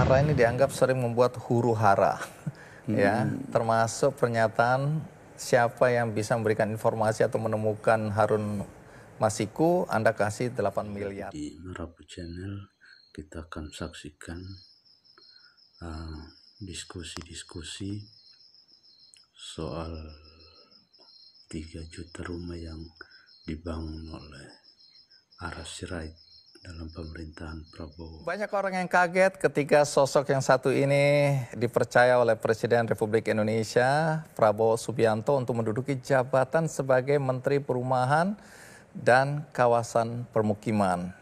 Ara ini dianggap sering membuat huru-hara, ya, termasuk pernyataan siapa yang bisa memberikan informasi atau menemukan Harun Masiku, Anda kasih 8 miliar. Di Merabu Channel kita akan saksikan diskusi-diskusi soal 3 juta rumah yang dibangun oleh Ara Sirait dalam pemerintahan Prabowo. Banyak orang yang kaget ketika sosok yang satu ini dipercaya oleh Presiden Republik Indonesia, Prabowo Subianto, untuk menduduki jabatan sebagai Menteri Perumahan dan Kawasan Permukiman.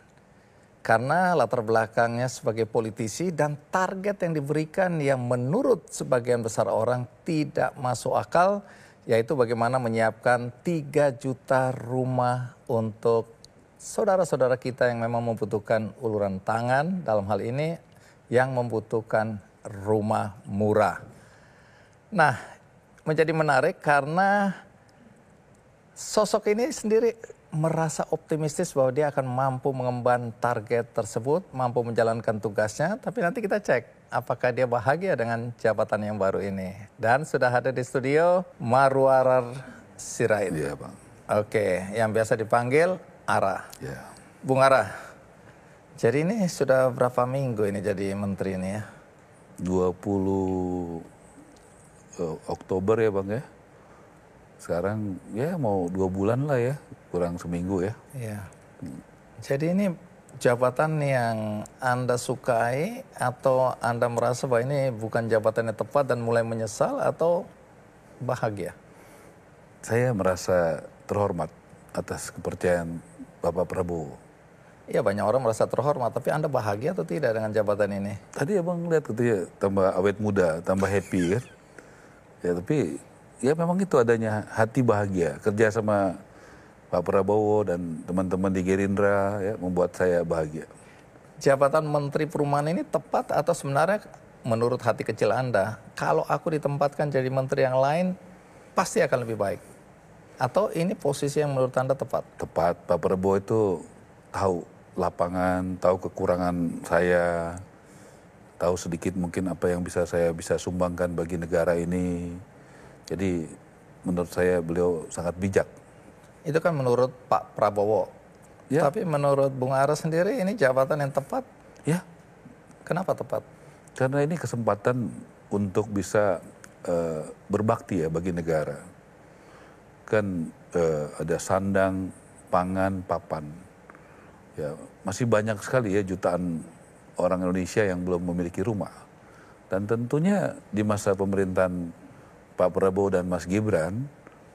Karena latar belakangnya sebagai politisi dan target yang diberikan yang menurut sebagian besar orang tidak masuk akal, yaitu bagaimana menyiapkan 3 juta rumah untuk saudara-saudara kita yang memang membutuhkan uluran tangan, dalam hal ini yang membutuhkan rumah murah. Nah, menjadi menarik karena sosok ini sendiri merasa optimistis bahwa dia akan mampu mengemban target tersebut, mampu menjalankan tugasnya, tapi nanti kita cek apakah dia bahagia dengan jabatan yang baru ini. Dan sudah ada di studio Marwarar Sirait. Iya, Bang. Oke, yang biasa dipanggil Ara. Ya. Bung Ara, jadi ini sudah berapa minggu ini jadi menteri ini ya? 20 Oktober ya, Bang ya. Sekarang ya mau 2 bulan lah ya, kurang seminggu ya. Iya. Jadi ini jabatan yang Anda sukai atau Anda merasa bahwa ini bukan jabatan yang tepat dan mulai menyesal atau bahagia? Saya merasa terhormat atas kepercayaan Bapak Prabowo. Iya, banyak orang merasa terhormat, tapi Anda bahagia atau tidak dengan jabatan ini? Tadi Abang lihat katanya tambah awet muda, tambah happy kan. Ya tapi ya memang itu adanya hati bahagia. Kerja sama Pak Prabowo dan teman-teman di Gerindra ya membuat saya bahagia. Jabatan Menteri Perumahan ini tepat atau sebenarnya menurut hati kecil Anda, kalau aku ditempatkan jadi menteri yang lain, pasti akan lebih baik? Atau ini posisi yang menurut Anda tepat? Tepat, Pak Prabowo itu tahu lapangan, tahu kekurangan saya, tahu sedikit mungkin apa yang saya bisa sumbangkan bagi negara ini. Jadi menurut saya beliau sangat bijak. Itu kan menurut Pak Prabowo. Ya. Tapi menurut Bung Ara sendiri ini jabatan yang tepat? Ya. Kenapa tepat? Karena ini kesempatan untuk bisa berbakti ya bagi negara. Kan ada sandang, pangan, papan. Ya, masih banyak sekali ya jutaan orang Indonesia yang belum memiliki rumah. Dan tentunya di masa pemerintahan Pak Prabowo dan Mas Gibran,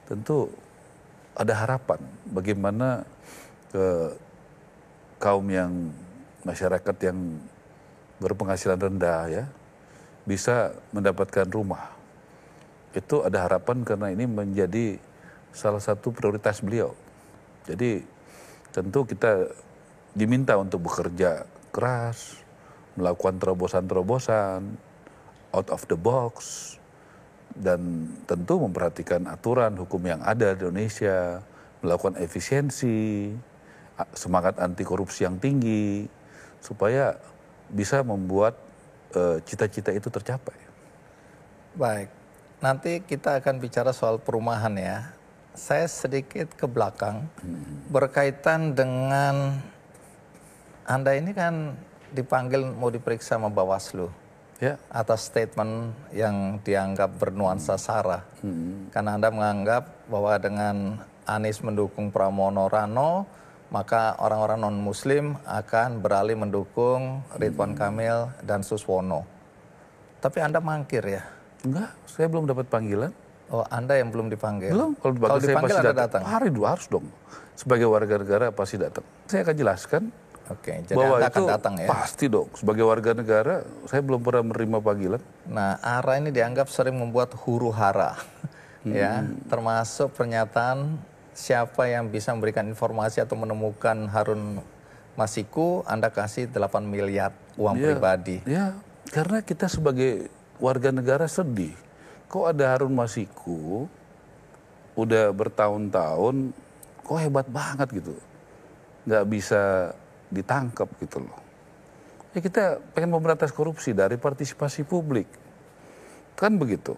tentu ada harapan bagaimana kaum yang masyarakat yang berpenghasilan rendah ya bisa mendapatkan rumah. Itu ada harapan karena ini menjadi salah satu prioritas beliau. Jadi tentu kita diminta untuk bekerja keras, melakukan terobosan-terobosan, out of the box, dan tentu memperhatikan aturan hukum yang ada di Indonesia, melakukan efisiensi, semangat anti korupsi yang tinggi, supaya bisa membuat cita-cita itu tercapai. Baik, nanti kita akan bicara soal perumahan ya. Saya sedikit ke belakang, berkaitan dengan Anda ini kan dipanggil mau diperiksa sama Bawaslu. Ya. Atas statement yang dianggap bernuansa sara. Karena Anda menganggap bahwa dengan Anies mendukung Pramono Rano, maka orang-orang non-muslim akan beralih mendukung Ridwan Kamil dan Suswono. Tapi Anda mangkir ya? Enggak, saya belum dapat panggilan. Oh, Anda yang belum dipanggil? Belum, kalau dipanggil saya pasti datang. Harus dong. Sebagai warga negara pasti datang. Saya akan jelaskan. Oke, jadi bahwa Anda akan itu datang ya? Pasti dong. Sebagai warga negara, saya belum pernah menerima panggilan. Nah, Ara ini dianggap sering membuat huru-hara, ya, termasuk pernyataan siapa yang bisa memberikan informasi atau menemukan Harun Masiku, Anda kasih 8 miliar uang pribadi. Ya, karena kita sebagai warga negara sedih. Kok ada Harun Masiku, udah bertahun-tahun, kok hebat banget gitu. Nggak bisa ditangkap gitu loh. Ya kita pengen memberantas korupsi dari partisipasi publik. Kan begitu.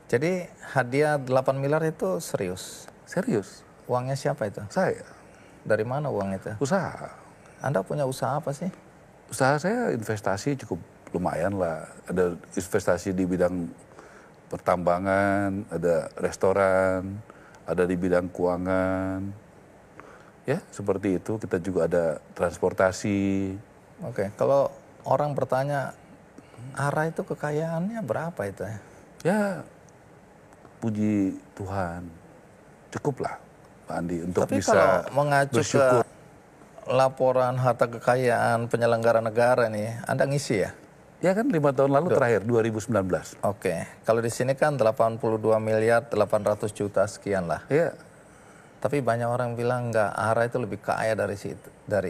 Jadi hadiah 8 miliar itu serius? Serius. Uangnya siapa itu? Saya. Dari mana uang itu? Usaha. Anda punya usaha apa sih? Usaha saya investasi cukup lumayan lah. Ada investasi di bidang pertambangan, ada restoran, ada di bidang keuangan. Ya, seperti itu. Kita juga ada transportasi. Oke, kalau orang bertanya, ARA itu kekayaannya berapa itu? Ya, puji Tuhan. Cukuplah, Pak Andi, untuk Tapi bisa kalau mengacu bersyukur. ke laporan harta kekayaan penyelenggara negara nih, Anda ngisi ya? Ya kan 5 tahun lalu terakhir, 2019. Oke, kalau di sini kan 82 miliar 800 juta sekian lah. Ya, Tapi banyak orang bilang nggak, ARA itu lebih kaya dari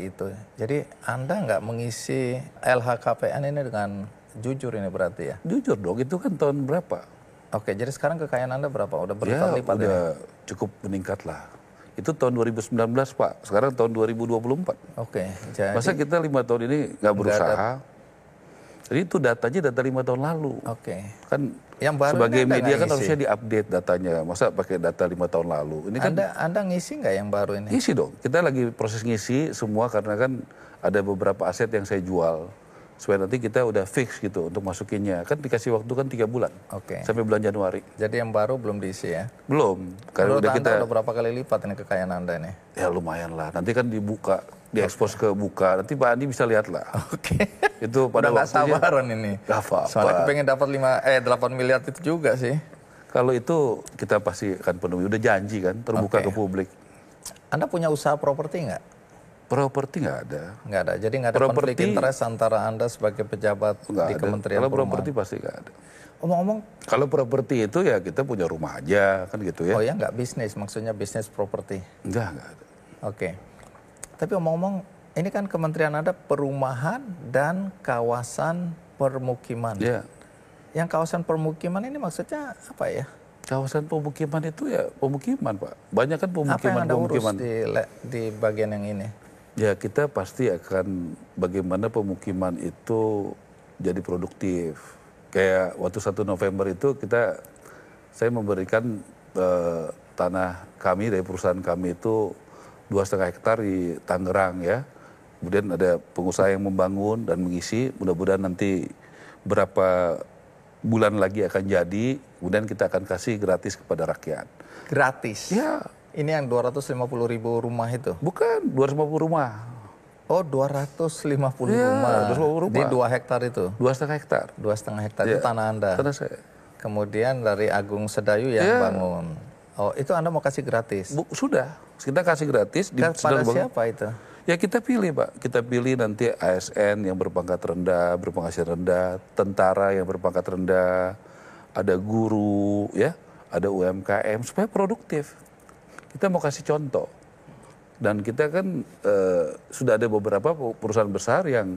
itu. Jadi Anda nggak mengisi LHKPN ini dengan jujur ini berarti ya? jujur dong, itu kan tahun berapa? Oke, jadi sekarang kekayaan Anda berapa? Udah Ya, berlipat-lipat ya? udah cukup meningkat lah. Itu tahun 2019, Pak. Sekarang tahun 2024. Oke, jadi Masa kita 5 tahun ini nggak berusaha? Jadi itu datanya data 5 tahun lalu. oke. Kan Yang baru sebagai ini Anda media nggak kan ngisi? harusnya diupdate datanya. Masa pakai data 5 tahun lalu? Ini kan Anda ngisi nggak yang baru ini? ngisi dong. Kita lagi proses ngisi semua karena kan ada beberapa aset yang saya jual. Supaya nanti kita udah fix gitu untuk masukinnya. Kan dikasih waktu kan 3 bulan. Oke. Sampai bulan Januari. Jadi yang baru belum diisi ya? Belum. Karena Menurut udah Anda kita, udah berapa kali lipat ini kekayaan Anda ini? ya lumayan lah. Nanti kan dibuka, diekspos ke buka. Nanti Pak Andi bisa lihat lah. Oke. Itu pada Udah nggak waktunya. sabaran ini. Gak apa-apa. Soalnya kepengen dapat 8 miliar itu juga sih. Kalau itu kita pasti akan penuhi. Udah janji kan, terbuka Oke. ke publik. Anda punya usaha properti nggak? Properti nggak ada. Nggak ada. Jadi nggak ada konflik Properti- interest antara Anda sebagai pejabat Nggak di ada. Kementerian Kalau Perumahan. properti pasti nggak ada. Omong-omong, Kalau properti itu ya kita punya rumah aja kan gitu ya. oh ya nggak bisnis, maksudnya bisnis properti. Nggak ada. Oke. Tapi omong-omong, ini kan kementerian Anda perumahan dan kawasan permukiman. Ya, Yang kawasan permukiman ini maksudnya apa ya? kawasan pemukiman itu ya pemukiman Pak. Banyak kan Apa yang Anda urus pemukiman. di bagian yang ini? Ya kita pasti akan bagaimana pemukiman itu jadi produktif. Kayak waktu 1 November itu saya memberikan tanah kami dari perusahaan kami itu 2,5 hektar di Tangerang ya. Kemudian ada pengusaha yang membangun dan mengisi. Mudah-mudahan nanti berapa bulan lagi akan jadi. Kemudian kita akan kasih gratis kepada rakyat. Gratis? Ya, Ini yang 250.000 rumah itu? bukan 250 rumah. Oh, 250 Iya, rumah. 250 rumah. Di 2 hektar itu? 2,5 hektar. 2,5 hektar itu Iya, tanah Anda? Tanah saya. Kemudian dari Agung Sedayu yang Iya. bangun. Oh, itu Anda mau kasih gratis? Sudah, kita kasih gratis. Pada sedang dibangun. siapa itu? Ya kita pilih Pak, kita pilih nanti ASN yang berpangkat rendah, berpenghasilan rendah, tentara yang berpangkat rendah, ada guru, ya, ada UMKM supaya produktif. Kita mau kasih contoh. Dan kita kan sudah ada beberapa perusahaan besar yang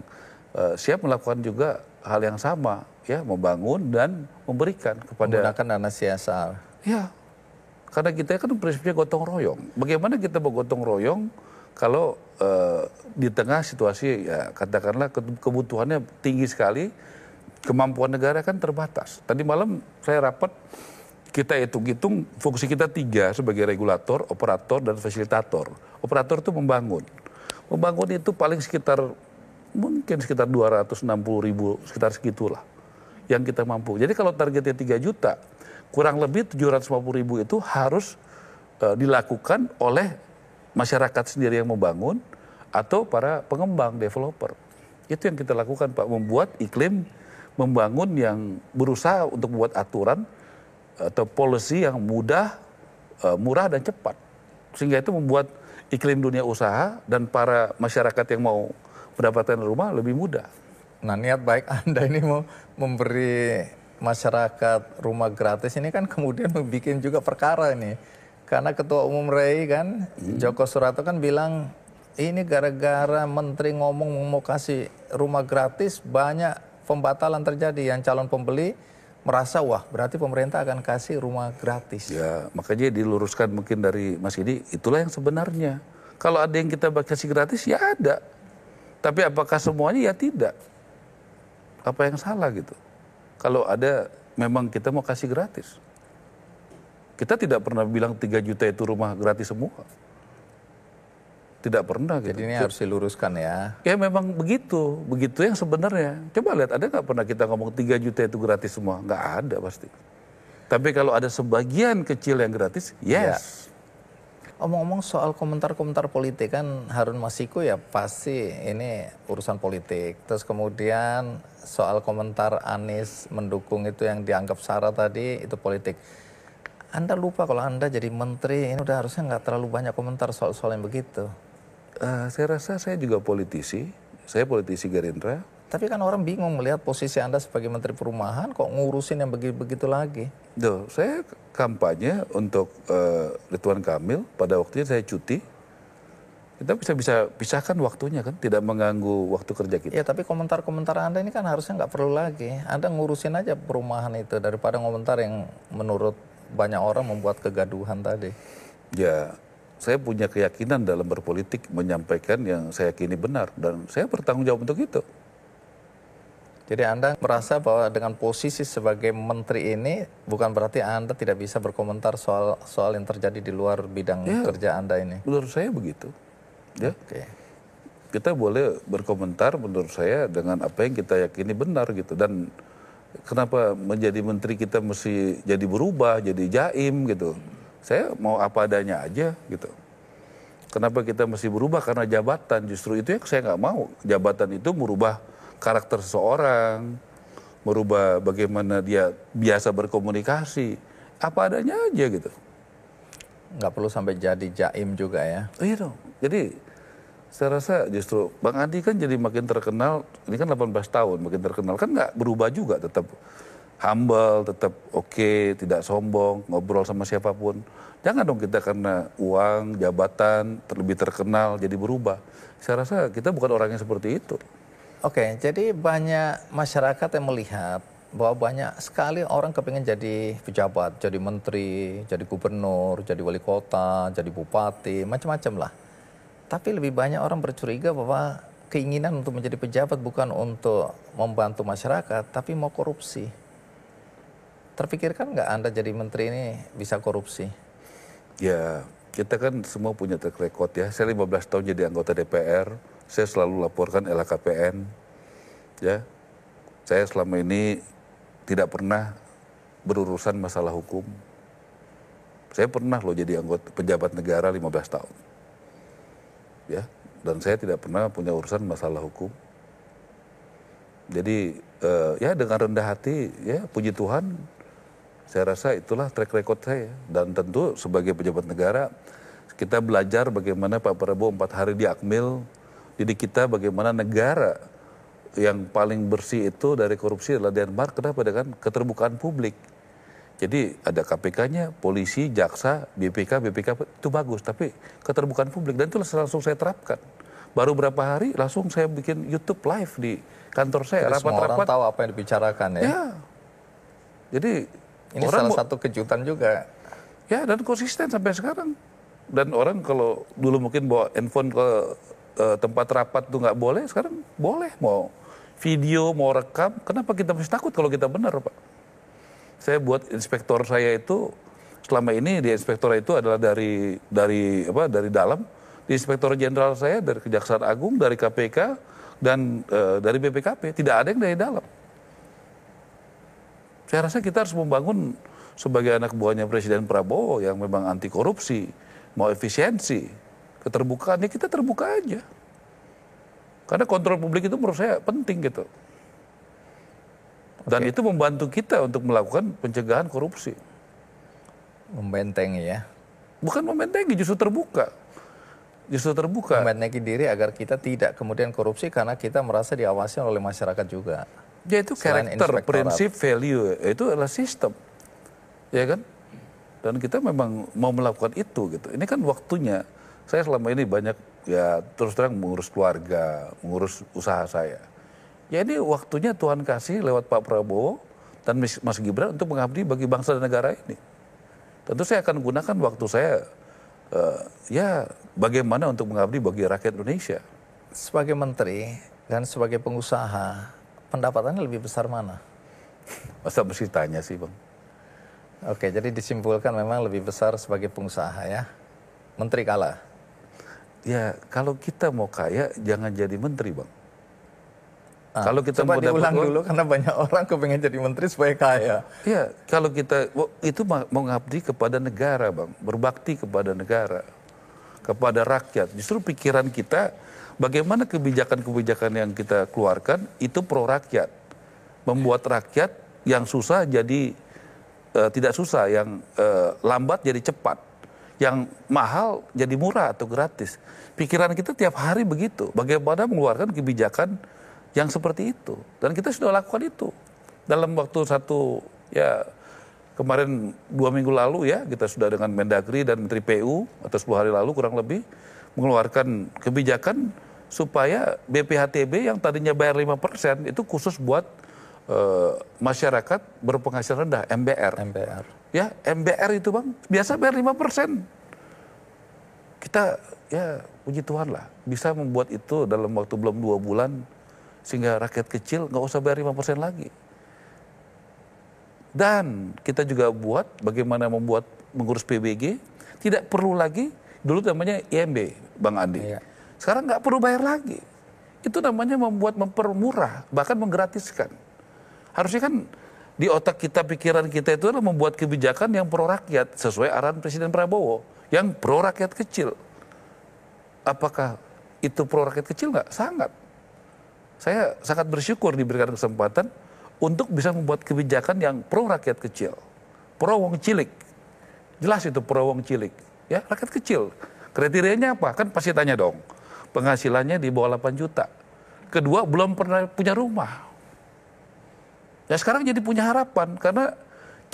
siap melakukan juga hal yang sama, ya, membangun dan memberikan kepada. Menggunakan dana CSR. Ya, karena kita kan prinsipnya gotong royong. Bagaimana kita bergotong royong kalau di tengah situasi ya katakanlah kebutuhannya tinggi sekali, kemampuan negara kan terbatas. Tadi malam saya rapat, kita hitung-hitung fungsi kita 3 sebagai regulator, operator, dan fasilitator. Operator itu membangun. Membangun itu paling mungkin sekitar 260.000, sekitar segitulah yang kita mampu. Jadi kalau targetnya 3 juta, kurang lebih 750.000 itu harus dilakukan oleh masyarakat sendiri yang membangun atau para pengembang, developer. Itu yang kita lakukan Pak, membuat iklim membangun yang berusaha untuk membuat aturan atau policy yang mudah, murah dan cepat. Sehingga itu membuat iklim dunia usaha dan para masyarakat yang mau mendapatkan rumah lebih mudah. Nah, niat baik Anda ini mau memberi masyarakat rumah gratis ini kan kemudian membuat juga perkara ini. Karena Ketua Umum REI kan, Joko Suratto kan bilang, ini gara-gara menteri ngomong mau kasih rumah gratis, banyak pembatalan terjadi. Yang calon pembeli merasa, wah berarti pemerintah akan kasih rumah gratis. Ya, makanya diluruskan mungkin dari Mas Idi, itulah yang sebenarnya. Kalau ada yang kita kasih gratis, ya ada. Tapi apakah semuanya? Ya tidak. Apa yang salah gitu? Kalau ada memang kita mau kasih gratis. Kita tidak pernah bilang 3 juta itu rumah gratis semua. Tidak pernah gitu. Jadi ini harus diluruskan ya. Ya memang begitu yang sebenarnya. Coba lihat, ada nggak pernah kita ngomong 3 juta itu gratis semua? Nggak ada pasti. Tapi kalau ada sebagian kecil yang gratis, yes. Omong-omong soal komentar-komentar politik, kan Harun Masiku ya pasti ini urusan politik. Terus kemudian soal komentar Anies mendukung itu yang dianggap sara tadi, itu politik. Anda lupa kalau Anda jadi menteri, ini udah harusnya nggak terlalu banyak komentar soal-soal yang begitu. Saya rasa saya juga politisi, saya politisi Gerindra. Tapi kan orang bingung melihat posisi Anda sebagai Menteri Perumahan, kok ngurusin yang begitu-begitu lagi. Saya kampanye untuk Ridwan Kamil, pada waktunya saya cuti. Kita bisa pisahkan waktunya kan, tidak mengganggu waktu kerja kita. Ya tapi komentar-komentar Anda ini kan harusnya nggak perlu lagi. Anda ngurusin aja perumahan itu daripada komentar yang menurut banyak orang membuat kegaduhan tadi. Ya, saya punya keyakinan dalam berpolitik menyampaikan yang saya yakini benar dan saya bertanggung jawab untuk itu. Jadi Anda merasa bahwa dengan posisi sebagai menteri ini bukan berarti Anda tidak bisa berkomentar soal yang terjadi di luar bidang kerja Anda ini? Menurut saya begitu. Ya. Oke. Kita boleh berkomentar menurut saya dengan apa yang kita yakini benar gitu. Dan kenapa menjadi menteri kita mesti jadi berubah, jadi jaim gitu. Saya mau apa adanya aja gitu. Kenapa kita mesti berubah karena jabatan? Justru itu yang saya nggak mau. Jabatan itu merubah karakter seseorang, merubah bagaimana dia biasa berkomunikasi. Apa adanya aja gitu. Nggak perlu sampai jadi jaim juga ya? Iya dong. Jadi saya rasa justru Bang Andi kan jadi makin terkenal, ini kan 18 tahun makin terkenal, kan nggak berubah juga, tetap humble, tetap oke, tidak sombong, ngobrol sama siapapun. Jangan dong kita karena uang, jabatan, lebih terkenal jadi berubah. Saya rasa kita bukan orang yang seperti itu. Oke, jadi banyak masyarakat yang melihat bahwa banyak sekali orang kepingin jadi pejabat, jadi menteri, jadi gubernur, jadi wali kota, jadi bupati, macam-macam lah. Tapi lebih banyak orang bercuriga bahwa keinginan untuk menjadi pejabat bukan untuk membantu masyarakat, tapi mau korupsi. Terpikirkan nggak Anda jadi menteri ini bisa korupsi? Ya, kita kan semua punya track record ya. Saya 15 tahun jadi anggota DPR, saya selalu laporkan LHKPN. Ya, saya selama ini tidak pernah berurusan masalah hukum. Saya pernah loh jadi anggota pejabat negara 15 tahun. Ya, dan saya tidak pernah punya urusan masalah hukum. Jadi ya dengan rendah hati, ya puji Tuhan, saya rasa itulah track record saya. Dan tentu sebagai pejabat negara, kita belajar bagaimana Pak Prabowo 4 hari di Akmil, didik kita bagaimana negara yang paling bersih itu dari korupsi adalah Denmark. Kenapa? Dengan keterbukaan publik. Jadi ada KPK-nya, polisi, jaksa, BPK itu bagus. Tapi keterbukaan publik, dan itu langsung saya terapkan. Baru berapa hari langsung saya bikin YouTube live di kantor saya. Jadi semua orang tahu apa yang dibicarakan ya? Ya. Jadi ini salah satu kejutan juga. Ya, dan konsisten sampai sekarang. Dan orang kalau dulu mungkin bawa handphone ke tempat rapat tuh nggak boleh, sekarang boleh. Mau video, mau rekam, kenapa kita mesti takut kalau kita benar, Pak? Saya buat inspektor saya itu selama ini, di inspektor itu adalah dari dalam. Di inspektor jenderal saya dari Kejaksaan Agung, dari KPK dan dari BPKP, tidak ada yang dari dalam. Saya rasa kita harus membangun sebagai anak buahnya Presiden Prabowo yang memang anti korupsi, mau efisiensi, keterbukaan, ya kita terbuka aja. Karena kontrol publik itu menurut saya penting gitu. Dan itu membantu kita untuk melakukan pencegahan korupsi. Membentengi ya? Bukan membentengi, justru terbuka. Justru terbuka. Membentengi diri agar kita tidak kemudian korupsi karena kita merasa diawasi oleh masyarakat juga. Ya itu karakter, prinsip, value, itu adalah sistem. Ya kan? Dan kita memang mau melakukan itu gitu. Ini kan waktunya. Saya selama ini banyak ya terus terang mengurus keluarga, mengurus usaha saya. Ya ini waktunya Tuhan kasih lewat Pak Prabowo dan Mas Gibran untuk mengabdi bagi bangsa dan negara ini. Tentu saya akan gunakan waktu saya ya bagaimana untuk mengabdi bagi rakyat Indonesia. Sebagai menteri dan sebagai pengusaha, pendapatannya lebih besar mana? Masa mesti tanya sih Bang? Oke, jadi disimpulkan memang lebih besar sebagai pengusaha ya. Menteri kalah. Ya kalau kita mau kaya jangan jadi menteri Bang. Kalau kita coba mau dapat diulang uang, dulu karena banyak orang kepengen jadi menteri supaya kaya. ya kalau kita itu mau ngabdi kepada negara Bang, berbakti kepada negara, kepada rakyat. Justru pikiran kita bagaimana kebijakan-kebijakan yang kita keluarkan itu pro rakyat, membuat rakyat yang susah jadi tidak susah, yang lambat jadi cepat, yang mahal jadi murah atau gratis. Pikiran kita tiap hari begitu, bagaimana mengeluarkan kebijakan yang seperti itu. Dan kita sudah lakukan itu. Dalam waktu kemarin 2 minggu lalu ya, kita sudah dengan Mendagri dan Menteri PU, atau 10 hari lalu kurang lebih, mengeluarkan kebijakan supaya BPHTB yang tadinya bayar 5% itu khusus buat masyarakat berpenghasilan rendah, MBR. MBR. Ya, MBR itu Bang, biasa bayar 5%. Kita, ya puji Tuhan lah, bisa membuat itu dalam waktu belum 2 bulan, sehingga rakyat kecil nggak usah bayar 5% lagi. Dan kita juga buat bagaimana mengurus PBG, tidak perlu lagi, dulu namanya IMB, Bang Andi. Iya. Sekarang nggak perlu bayar lagi. Itu namanya mempermurah, bahkan menggratiskan. Harusnya kan di otak kita, pikiran kita itu adalah membuat kebijakan yang pro rakyat, sesuai arahan Presiden Prabowo, yang pro rakyat kecil. Apakah itu pro rakyat kecil nggak? Sangat. Saya sangat bersyukur diberikan kesempatan untuk bisa membuat kebijakan yang pro rakyat kecil, pro wong cilik. Jelas itu pro wong cilik, ya rakyat kecil. Kriterianya apa? Kan pasti tanya dong. Penghasilannya di bawah 8 juta. Kedua, belum pernah punya rumah. Ya sekarang jadi punya harapan karena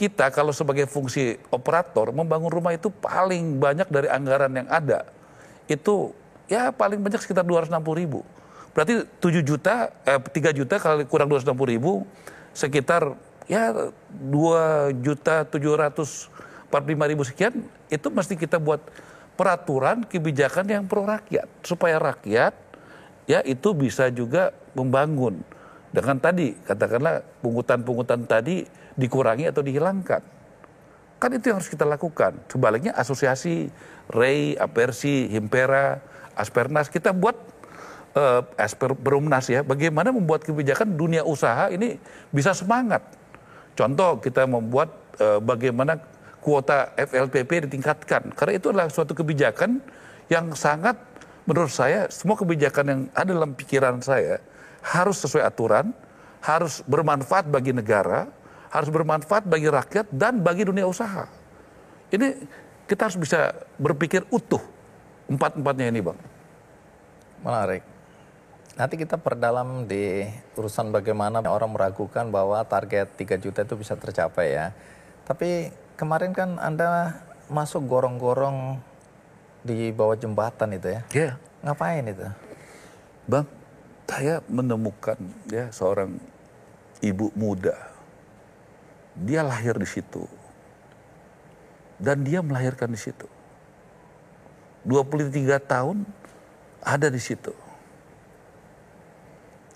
kita kalau sebagai fungsi operator membangun rumah itu paling banyak dari anggaran yang ada. Itu ya paling banyak sekitar 260.000. Berarti 3 juta kali kurang 260.000 sekitar ya 2.745.000 sekian, itu mesti kita buat peraturan kebijakan yang pro rakyat supaya rakyat ya itu bisa juga membangun dengan tadi katakanlah pungutan-pungutan tadi dikurangi atau dihilangkan. Kan itu yang harus kita lakukan. Sebaliknya asosiasi, REI, Apersi, Himpera, Aspernas kita buat Berumnas ya, bagaimana membuat kebijakan dunia usaha ini bisa semangat. Contoh kita membuat bagaimana kuota FLPP ditingkatkan, karena itu adalah suatu kebijakan yang sangat, menurut saya semua kebijakan yang ada dalam pikiran saya harus sesuai aturan, harus bermanfaat bagi negara, harus bermanfaat bagi rakyat dan bagi dunia usaha. Ini kita harus bisa berpikir utuh empat-empatnya ini Bang. Menarik. Nanti kita perdalam di urusan bagaimana orang meragukan bahwa target 3 juta itu bisa tercapai ya. Tapi kemarin kan Anda masuk gorong-gorong di bawah jembatan itu ya. Iya. Ngapain itu? Bang, saya menemukan ya seorang ibu muda. Dia lahir di situ. Dan dia melahirkan di situ. 23 tahun ada di situ.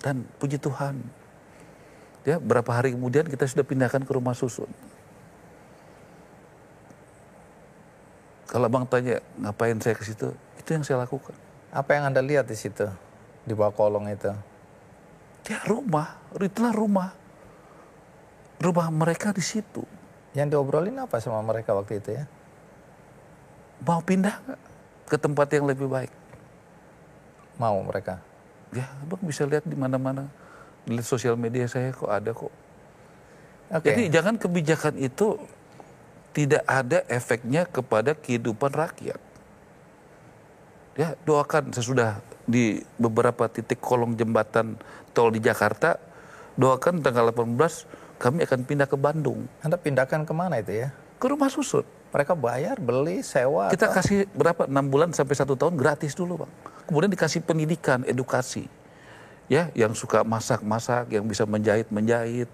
Dan puji Tuhan, ya berapa hari kemudian kita sudah pindahkan ke rumah susun. Kalau Bang tanya ngapain saya ke situ, itu yang saya lakukan. Apa yang Anda lihat di situ, di bawah kolong itu? Ya rumah, itulah rumah. Rumah mereka di situ. Yang diobrolin apa sama mereka waktu itu ya? Mau pindah nggak ke tempat yang lebih baik? Mau mereka? Ya, Bang bisa lihat di mana-mana. Di sosial media saya kok ada kok. Okay. Jadi jangan kebijakan itu tidak ada efeknya kepada kehidupan rakyat. Ya, doakan sesudah di beberapa titik kolong jembatan tol di Jakarta, doakan tanggal 18 kami akan pindah ke Bandung. Anda pindahkan kemana itu ya? Ke rumah susun. Mereka bayar, beli, sewa? Kita atau? kasih berapa? 6 bulan sampai 1 tahun gratis dulu Bang. Kemudian dikasih pendidikan, edukasi. Ya, yang suka masak-masak, yang bisa menjahit-menjahit.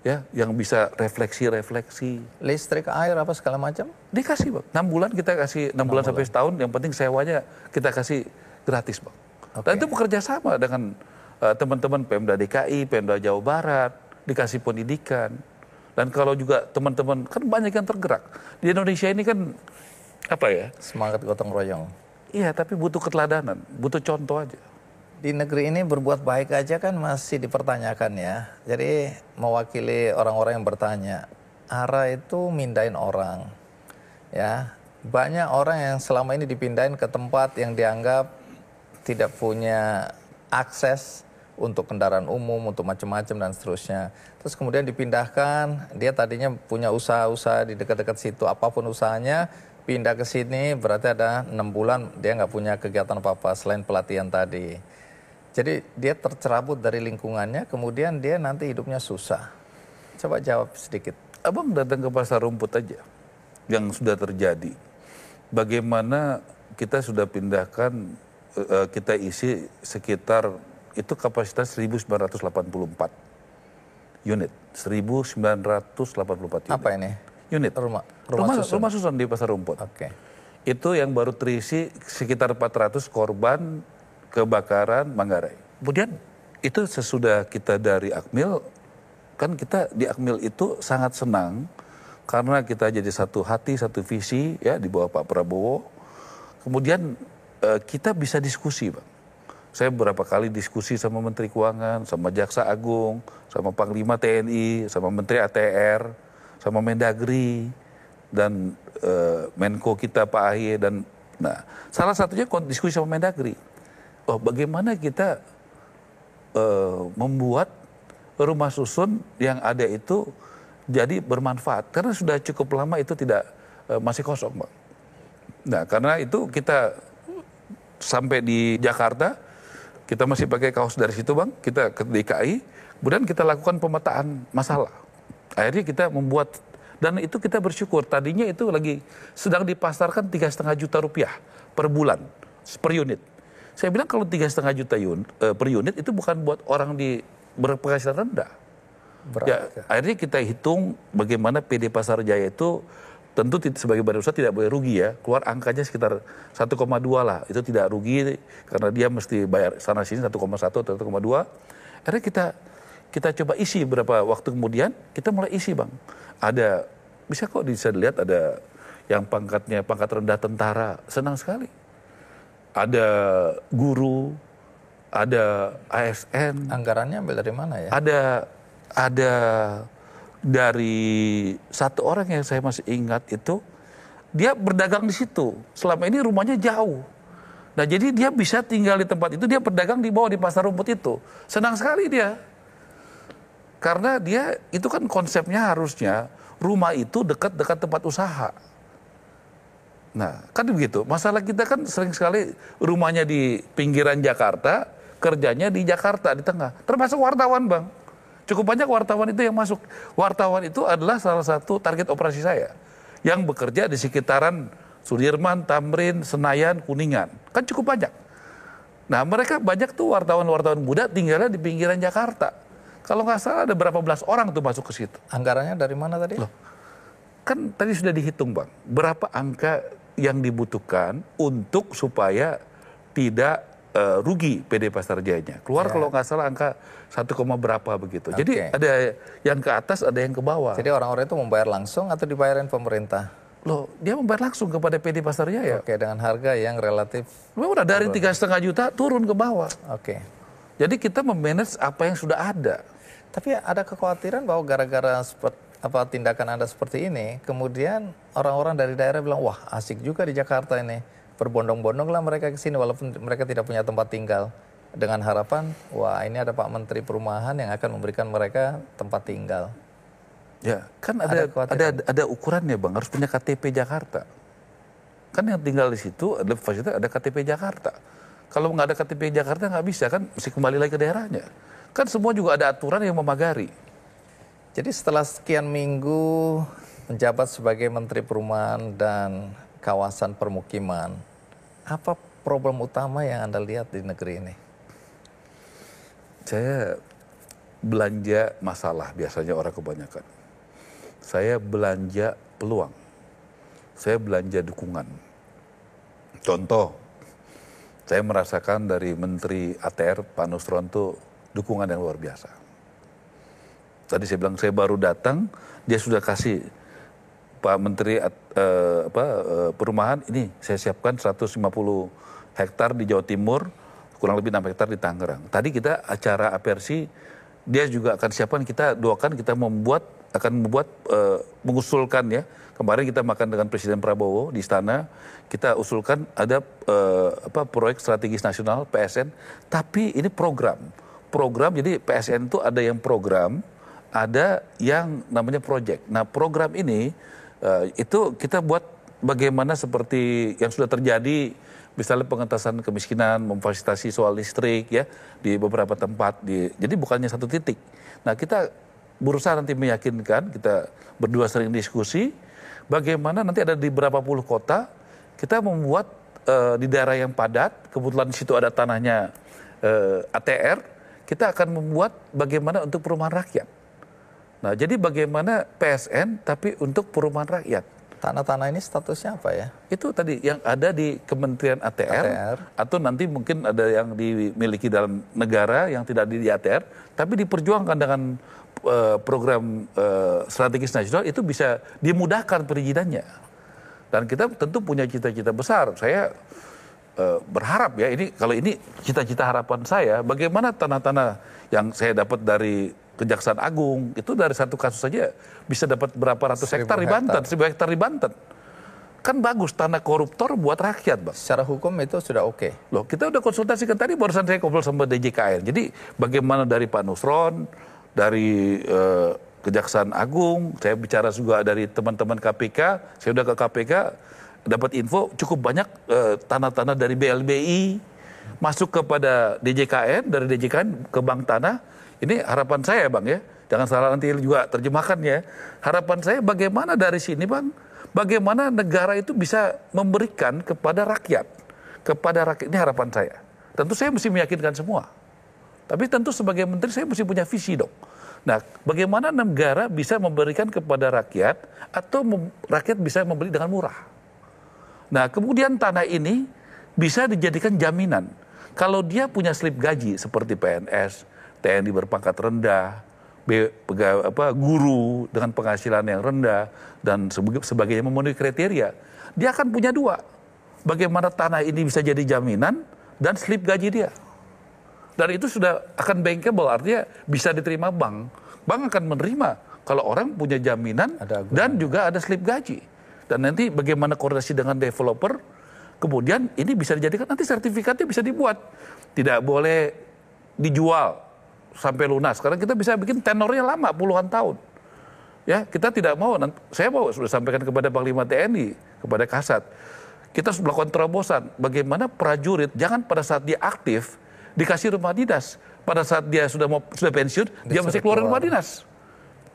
Ya, yang bisa refleksi-refleksi. Listrik, air, apa segala macam? Dikasih Bang. 6 bulan kita kasih, 6 bulan sampai setahun, yang penting sewanya kita kasih gratis Bang. Okay. Dan itu bekerja sama dengan teman-teman Pemda DKI, Pemda Jawa Barat, dikasih pendidikan. Dan kalau juga teman-teman, kan banyak yang tergerak. Di Indonesia ini kan, apa ya? Semangat gotong royong. Iya, tapi butuh keteladanan, butuh contoh aja. Di negeri ini berbuat baik aja kan masih dipertanyakan ya. Jadi mewakili orang-orang yang bertanya, ARA itu mindahin orang. Ya, banyak orang yang selama ini dipindahin ke tempat yang dianggap tidak punya akses untuk kendaraan umum, untuk macam-macam dan seterusnya. Terus kemudian dipindahkan, dia tadinya punya usaha-usaha di dekat-dekat situ, apapun usahanya, pindah ke sini berarti ada 6 bulan dia nggak punya kegiatan apa-apa selain pelatihan tadi. Jadi dia tercerabut dari lingkungannya, kemudian dia nanti hidupnya susah. Coba jawab sedikit. Abang datang ke pasar rumput aja, yang sudah terjadi. Bagaimana kita sudah pindahkan, kita isi sekitar, itu kapasitas 1984 unit. 1984 unit. Apa ini? Unit. Rumah susun di pasar rumput. Oke. Itu yang baru terisi sekitar 400 korban kebakaran Manggarai. Kemudian itu sesudah kita dari Akmil, kan kita di Akmil itu sangat senang karena kita jadi satu hati, satu visi ya di bawah Pak Prabowo. Kemudian kita bisa diskusi, Bang. Saya beberapa kali diskusi sama Menteri Keuangan, sama Jaksa Agung, sama Panglima TNI, sama Menteri ATR, sama Mendagri, dan Menko kita Pak Ahy. Dan nah, salah satunya diskusi sama Mendagri. Oh, bagaimana kita membuat rumah susun yang ada itu jadi bermanfaat. Karena sudah cukup lama itu tidak masih kosong, Bang. Nah, karena itu kita sampai di Jakarta, kita masih pakai kaos dari situ, Bang. Kita ke DKI, kemudian kita lakukan pemetaan masalah. Akhirnya kita membuat, dan itu kita bersyukur. Tadinya itu lagi sedang dipasarkan 3,5 juta rupiah per bulan, per unit. Saya bilang kalau 3,5 juta per unit itu bukan buat orang di berpenghasilan rendah. Ya, akhirnya kita hitung bagaimana PD Pasar Jaya itu tentu sebagai badan usaha tidak boleh rugi ya. Keluar angkanya sekitar 1,2 lah. Itu tidak rugi karena dia mesti bayar sana sini 1,1 atau 1,2. Akhirnya kita coba isi beberapa waktu kemudian, kita mulai isi, Bang. Ada, bisa kok bisa dilihat ada yang pangkatnya pangkat rendah tentara, senang sekali. Ada guru, ada ASN. Anggarannya ambil dari mana ya? Ada dari satu orang yang saya masih ingat itu, dia berdagang di situ. Selama ini rumahnya jauh. Nah, jadi dia bisa tinggal di tempat itu, dia berdagang di bawah di pasar rumput itu. Senang sekali dia. Karena dia, itu kan konsepnya harusnya rumah itu dekat-dekat tempat usaha. Nah, kan begitu. Masalah kita kan sering sekali rumahnya di pinggiran Jakarta, kerjanya di Jakarta, di tengah. Termasuk wartawan, Bang. Cukup banyak wartawan itu yang masuk. Wartawan itu adalah salah satu target operasi saya. Yang bekerja di sekitaran Sudirman, Tamrin, Senayan, Kuningan. Kan cukup banyak. Nah, mereka banyak tuh wartawan-wartawan muda tinggalnya di pinggiran Jakarta. Kalau nggak salah ada berapa belas orang tuh masuk ke situ. Anggarannya dari mana tadi? Loh, kan tadi sudah dihitung, Bang. Berapa angka yang dibutuhkan untuk supaya tidak rugi PD Pasar Jaya-nya. Keluar Ya. kalau nggak salah angka 1, berapa begitu. Jadi ada yang ke atas, ada yang ke bawah. Jadi orang-orang itu membayar langsung atau dibayarin pemerintah? Loh, dia membayar langsung kepada PD Pasar Jaya. Oke, dengan harga yang relatif. Udah dari 3,5 juta turun ke bawah. Oke. Jadi kita memanage apa yang sudah ada. Tapi ada kekhawatiran bahwa gara-gara tindakan Anda seperti ini, kemudian orang-orang dari daerah bilang, wah asik juga di Jakarta ini. Berbondong-bondong lah mereka ke sini walaupun mereka tidak punya tempat tinggal. Dengan harapan, wah ini ada Pak Menteri Perumahan yang akan memberikan mereka tempat tinggal. Ya, kan ada ukurannya, Bang, harus punya KTP Jakarta. Kan yang tinggal di situ ada fasilitas, ada KTP Jakarta. Kalau nggak ada KTP Jakarta nggak bisa, kan mesti kembali lagi ke daerahnya. Kan semua juga ada aturan yang memagari. Jadi setelah sekian minggu menjabat sebagai Menteri Perumahan dan Kawasan Permukiman, apa problem utama yang Anda lihat di negeri ini? Saya belanja masalah, biasanya orang kebanyakan. Saya belanja peluang. Saya belanja dukungan. Contoh, saya merasakan dari Menteri ATR Pak Nusron itu dukungan yang luar biasa. Tadi saya bilang saya baru datang, dia sudah kasih Pak Menteri Perumahan, ini saya siapkan 150 hektar di Jawa Timur, kurang lebih 6 hektar di Tangerang. Tadi kita acara apersi, dia juga akan siapkan, kita doakan, kita mengusulkan ya. Kemarin kita makan dengan Presiden Prabowo di istana, kita usulkan ada proyek strategis nasional PSN, tapi ini program. Jadi PSN itu ada yang program, ada yang namanya proyek. Nah program ini itu kita buat bagaimana seperti yang sudah terjadi, misalnya pengentasan kemiskinan, memfasilitasi soal listrik ya di beberapa tempat. Jadi bukannya satu titik. Nah kita berusaha nanti meyakinkan, kita berdua sering diskusi, bagaimana nanti ada di beberapa puluh kota, kita membuat di daerah yang padat, kebetulan di situ ada tanahnya ATR, kita akan membuat bagaimana untuk perumahan rakyat. Nah, jadi bagaimana PSN tapi untuk perumahan rakyat. Tanah-tanah ini statusnya apa ya? Itu tadi yang ada di Kementerian ATR. Atau nanti mungkin ada yang dimiliki dalam negara yang tidak di ATR, tapi diperjuangkan dengan program strategis nasional, itu bisa dimudahkan perizinannya. Dan kita tentu punya cita-cita besar. Saya berharap ya, kalau ini cita-cita harapan saya, bagaimana tanah-tanah yang saya dapat dari Kejaksaan Agung, itu dari satu kasus saja bisa dapat berapa ratus hektar di Banten, 1000 hektar di Banten. Kan bagus, tanah koruptor buat rakyat, Bang. Secara hukum itu sudah oke. Loh, kita udah konsultasikan tadi, barusan saya ngobrol sama DJKN. Jadi bagaimana dari Pak Nusron, dari Kejaksaan Agung, saya bicara juga dari teman-teman KPK, saya udah ke KPK, dapat info cukup banyak tanah-tanah dari BLBI, masuk kepada DJKN, dari DJKN ke Bank Tanah. Ini harapan saya Bang ya, jangan salah nanti juga terjemahannya. Harapan saya bagaimana dari sini Bang, bagaimana negara itu bisa memberikan kepada rakyat. Ini harapan saya. Tentu saya mesti meyakinkan semua. Tapi tentu sebagai menteri saya mesti punya visi dong. Nah bagaimana negara bisa memberikan kepada rakyat atau rakyat bisa membeli dengan murah. Nah kemudian tanah ini bisa dijadikan jaminan. Kalau dia punya slip gaji seperti PNS, TNI berpangkat rendah, guru dengan penghasilan yang rendah, dan sebagainya memenuhi kriteria, dia akan punya dua. Bagaimana tanah ini bisa jadi jaminan dan slip gaji dia. Dan itu sudah akan bankable, artinya bisa diterima bank. Bank akan menerima kalau orang punya jaminan dan juga ada slip gaji. Dan nanti bagaimana koordinasi dengan developer, kemudian ini bisa dijadikan, nanti sertifikatnya bisa dibuat. Tidak boleh dijual sampai lunas. Karena kita bisa bikin tenornya lama, puluhan tahun. Ya, kita tidak mau. Saya sudah sampaikan kepada Panglima TNI, kepada Kasat. Kita harus melakukan terobosan. Bagaimana prajurit jangan pada saat dia aktif dikasih rumah dinas. Pada saat dia sudah pensiun, dia masih keluar rumah dinas.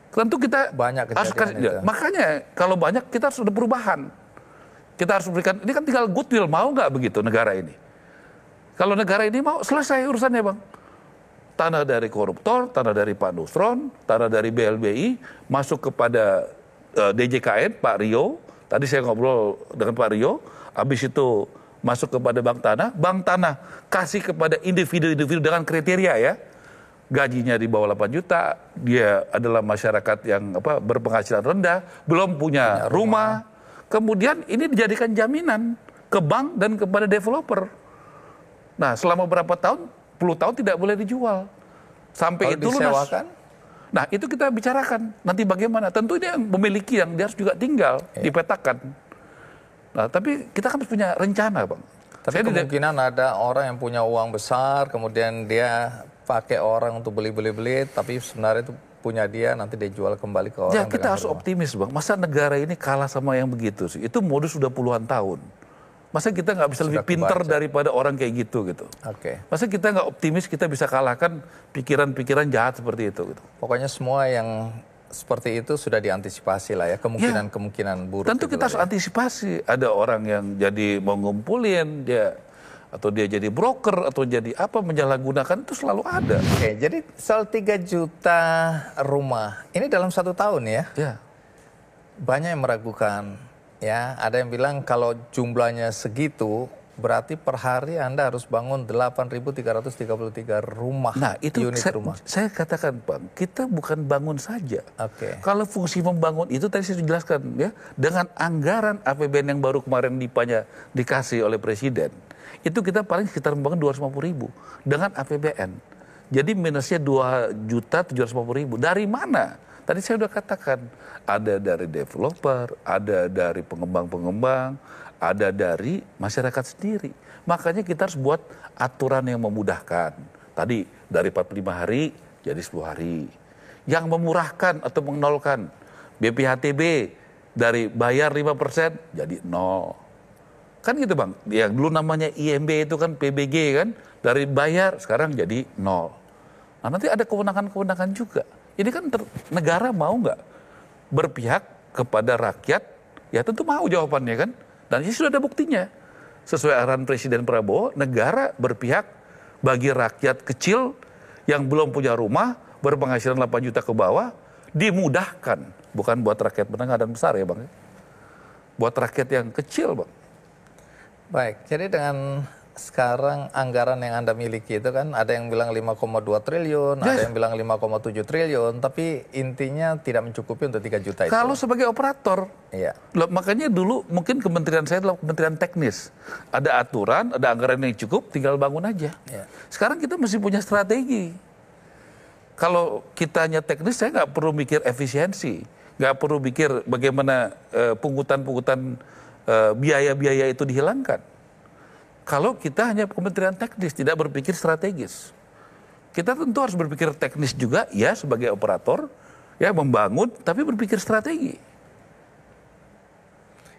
Tentu kita banyak harus kasih. Makanya kalau banyak kita harus ada perubahan. Kita harus berikan. Ini kan tinggal goodwill, mau nggak begitu negara ini? Kalau negara ini mau, selesai urusannya Bang. Tanah dari koruptor, tanah dari Pak Nusron, tanah dari BLBI, masuk kepada DJKN, Pak Rio. Tadi saya ngobrol dengan Pak Rio, habis itu masuk kepada Bank Tanah kasih kepada individu-individu dengan kriteria ya. Gajinya di bawah 8 juta, dia adalah masyarakat yang berpenghasilan rendah, belum punya rumah. Kemudian ini dijadikan jaminan ke bank dan kepada developer. Nah selama berapa tahun? 10 tahun tidak boleh dijual. Sampai itu lunas. Nah itu kita bicarakan. Nanti bagaimana? Tentu ini yang memiliki, yang dia harus juga tinggal, dipetakan. Nah tapi kita kan harus punya rencana Bang. Tapi kemungkinan ada orang yang punya uang besar, kemudian dia pakai orang untuk beli-beli, tapi sebenarnya itu punya dia, nanti dia jual kembali ke orang. Ya kita harus optimis Bang. Masa negara ini kalah sama yang begitu sih? Itu modus sudah puluhan tahun. Masa kita nggak bisa lebih pintar daripada orang kayak gitu. Oke. Masa kita nggak optimis kita bisa kalahkan pikiran-pikiran jahat seperti itu. Gitu. Pokoknya semua yang seperti itu sudah diantisipasi lah ya, kemungkinan buruk. Tentu kita harus antisipasi. Ada orang yang jadi mau ngumpulin dia, atau dia jadi broker, atau jadi apa, menyalahgunakan, itu selalu ada. Oke, jadi soal 3 juta rumah, ini dalam 1 tahun ya? Ya. Banyak yang meragukan. Ya, ada yang bilang kalau jumlahnya segitu, berarti per hari Anda harus bangun 8.333 rumah. Nah, itu unit rumah. saya katakan, Bang, kita bukan bangun saja. Oke. Kalau fungsi membangun itu tadi saya sudah jelaskan ya, dengan anggaran APBN yang baru kemarin dikasih oleh Presiden, itu kita paling sekitar membangun 250.000 dengan APBN. Jadi minusnya 2.750.000. Dari mana? Tadi saya sudah katakan, ada dari developer, ada dari pengembang-pengembang, ada dari masyarakat sendiri. Makanya kita harus buat aturan yang memudahkan. Tadi dari 45 hari jadi 10 hari. Yang memurahkan atau menolkan BPHTB dari bayar 5% jadi 0. Kan gitu, Bang. Yang dulu namanya IMB itu kan PBG kan, dari bayar sekarang jadi 0. Nah, nanti ada kewenangan-kewenangan juga. Ini kan negara mau nggak berpihak kepada rakyat? Ya tentu mau jawabannya kan. Dan ini sudah ada buktinya. Sesuai arahan Presiden Prabowo, negara berpihak bagi rakyat kecil yang belum punya rumah, berpenghasilan 8 juta ke bawah, dimudahkan. Bukan buat rakyat menengah dan besar ya, Bang. Buat rakyat yang kecil, Bang. Baik, jadi dengan sekarang anggaran yang Anda miliki itu kan ada yang bilang 5,2 triliun, ada yang bilang 5,7 triliun, tapi intinya tidak mencukupi untuk 3 juta itu. Kalau sebagai operator, iya. loh, makanya dulu mungkin kementerian saya adalah kementerian teknis. Ada aturan, ada anggaran yang cukup, tinggal bangun aja. Iya. Sekarang kita mesti punya strategi. Kalau kita hanya teknis, saya nggak perlu mikir efisiensi. Nggak perlu mikir bagaimana pungutan-pungutan biaya-biaya itu dihilangkan. Kalau kita hanya kementerian teknis, tidak berpikir strategis. Kita tentu harus berpikir teknis juga, ya sebagai operator, ya membangun, tapi berpikir strategi.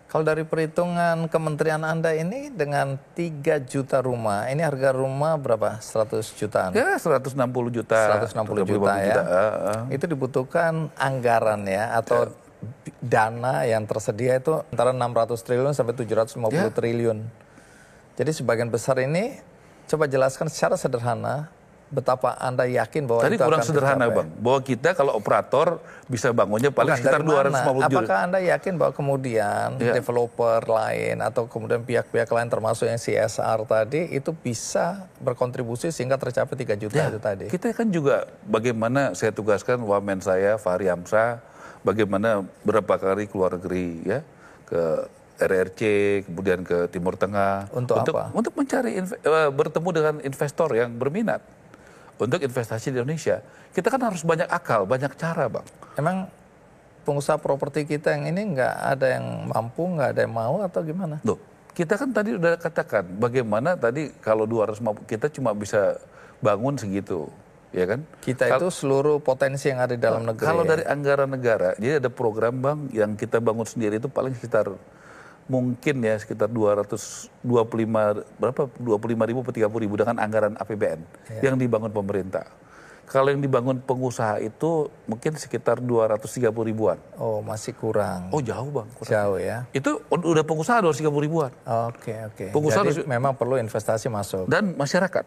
Kalau dari perhitungan kementerian Anda ini dengan 3 juta rumah, ini harga rumah berapa? 100 jutaan? Ya 160 juta. 160 juta ya. Itu dibutuhkan anggaran ya, atau dana yang tersedia itu antara 600 triliun sampai 750 triliun. Jadi sebagian besar ini, coba jelaskan secara sederhana, betapa Anda yakin bahwa tadi itu kurang akan sederhana, tercapai. Bang. Bahwa kita kalau operator bisa bangunnya paling sekitar 250 juta. Apakah Anda yakin bahwa kemudian developer lain atau kemudian pihak-pihak lain termasuk yang CSR tadi itu bisa berkontribusi sehingga tercapai 3 juta itu tadi? Kita kan juga bagaimana saya tugaskan wamen saya, Fahri Hamzah, bagaimana berapa kali keluar negeri ya, ke RRC, kemudian ke Timur Tengah. Untuk apa? Untuk mencari, bertemu dengan investor yang berminat untuk investasi di Indonesia. Kita kan harus banyak akal, banyak cara, Bang. Emang pengusaha properti kita yang ini nggak ada yang mampu, nggak ada yang mau atau gimana? Loh, kita kan tadi udah katakan bagaimana tadi kalau 250 kita cuma bisa bangun segitu, ya kan? Kita itu seluruh potensi yang ada di dalam negeri. Kalau dari anggaran negara, jadi ada program, Bang, yang kita bangun sendiri itu paling sekitar mungkin ya sekitar 225 berapa 25.000 atau 30.000 dengan anggaran APBN yang dibangun pemerintah. Kalau yang dibangun pengusaha itu mungkin sekitar 230 ribuan. Oh, masih kurang. Oh, jauh, Bang. Kurang. Jauh ya. Itu udah pengusaha 230 ribuan. Oke. Pengusaha jadi memang perlu investasi masuk. Dan masyarakat.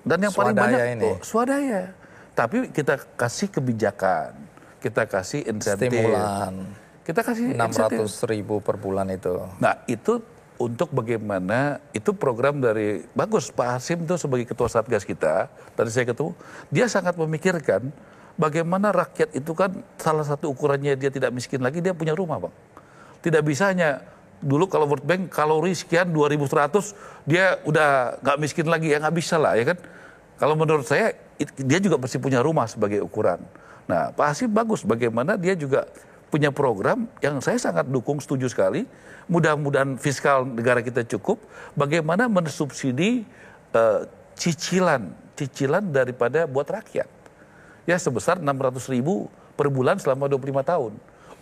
Dan yang paling banyak ini. Swadaya. Tapi kita kasih kebijakan, kita kasih insentif. Stimulan. Kita kasih 600.000 per bulan itu. Nah, itu untuk bagaimana, itu program dari, bagus Pak Hasim itu sebagai ketua Satgas kita, tadi saya ketemu, dia sangat memikirkan bagaimana rakyat itu kan salah satu ukurannya dia tidak miskin lagi, dia punya rumah, Bang. Tidak bisa hanya, dulu kalau World Bank kalori sekian 2100, dia udah nggak miskin lagi, ya nggak bisa lah, ya kan. Kalau menurut saya, dia juga mesti punya rumah sebagai ukuran. Nah, Pak Hasim bagus, bagaimana dia juga punya program yang saya sangat dukung, setuju sekali. Mudah-mudahan fiskal negara kita cukup. Bagaimana mensubsidi cicilan daripada buat rakyat. Ya sebesar 600.000 per bulan selama 25 tahun.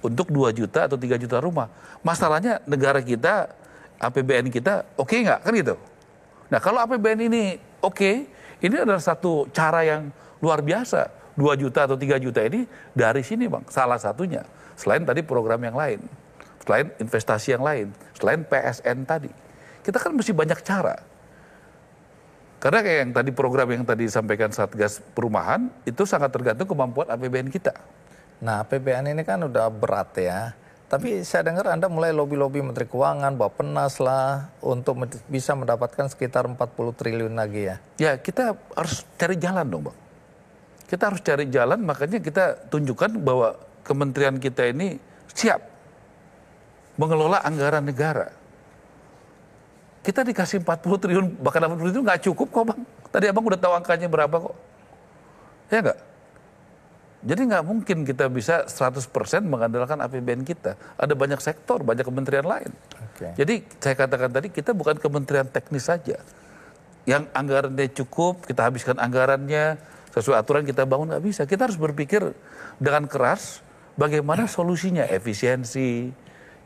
Untuk 2 juta atau 3 juta rumah. Masalahnya negara kita, APBN kita oke nggak? Kan gitu. Nah kalau APBN ini oke, ini adalah satu cara yang luar biasa. 2 juta atau 3 juta ini dari sini, Bang. Salah satunya. Selain tadi program yang lain, selain investasi yang lain, selain PSN tadi. Kita kan mesti banyak cara. Karena kayak yang tadi program yang tadi disampaikan Satgas Perumahan, itu sangat tergantung kemampuan APBN kita. Nah, APBN ini kan udah berat ya. Tapi saya dengar Anda mulai lobby-lobby Menteri Keuangan, Bappenas lah, untuk bisa mendapatkan sekitar 40 triliun lagi ya. Ya, kita harus cari jalan dong, Bang. Kita harus cari jalan, makanya kita tunjukkan bahwa kementerian kita ini siap mengelola anggaran negara. Kita dikasih 40 triliun, bahkan 80 triliun nggak cukup kok, Bang. Tadi Abang udah tahu angkanya berapa kok. Ya nggak? Jadi nggak mungkin kita bisa 100% mengandalkan APBN kita. Ada banyak sektor, banyak kementerian lain. Oke. Jadi saya katakan tadi, kita bukan kementerian teknis saja. Yang anggarannya cukup, kita habiskan anggarannya, sesuai aturan kita bangun, nggak bisa. Kita harus berpikir dengan keras bagaimana solusinya, efisiensi,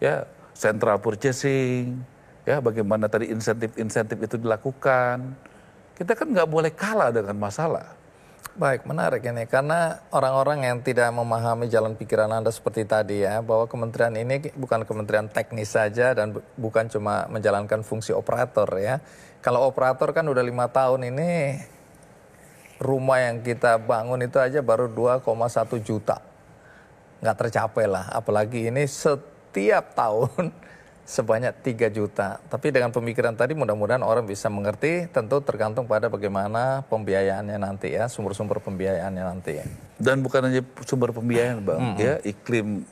ya, central purchasing, ya, bagaimana tadi insentif-insentif itu dilakukan. Kita kan nggak boleh kalah dengan masalah. Baik, menarik ini. Karena orang-orang yang tidak memahami jalan pikiran Anda seperti tadi ya, bahwa kementerian ini bukan kementerian teknis saja dan bukan cuma menjalankan fungsi operator ya. Kalau operator kan udah 5 tahun ini, rumah yang kita bangun itu aja baru 2,1 juta. Nggak tercapai lah, apalagi ini setiap tahun sebanyak 3 juta. Tapi dengan pemikiran tadi mudah-mudahan orang bisa mengerti, tentu tergantung pada bagaimana pembiayaannya nanti ya, sumber-sumber pembiayaannya nanti ya. Dan bukan hanya sumber pembiayaan, Bang, ya,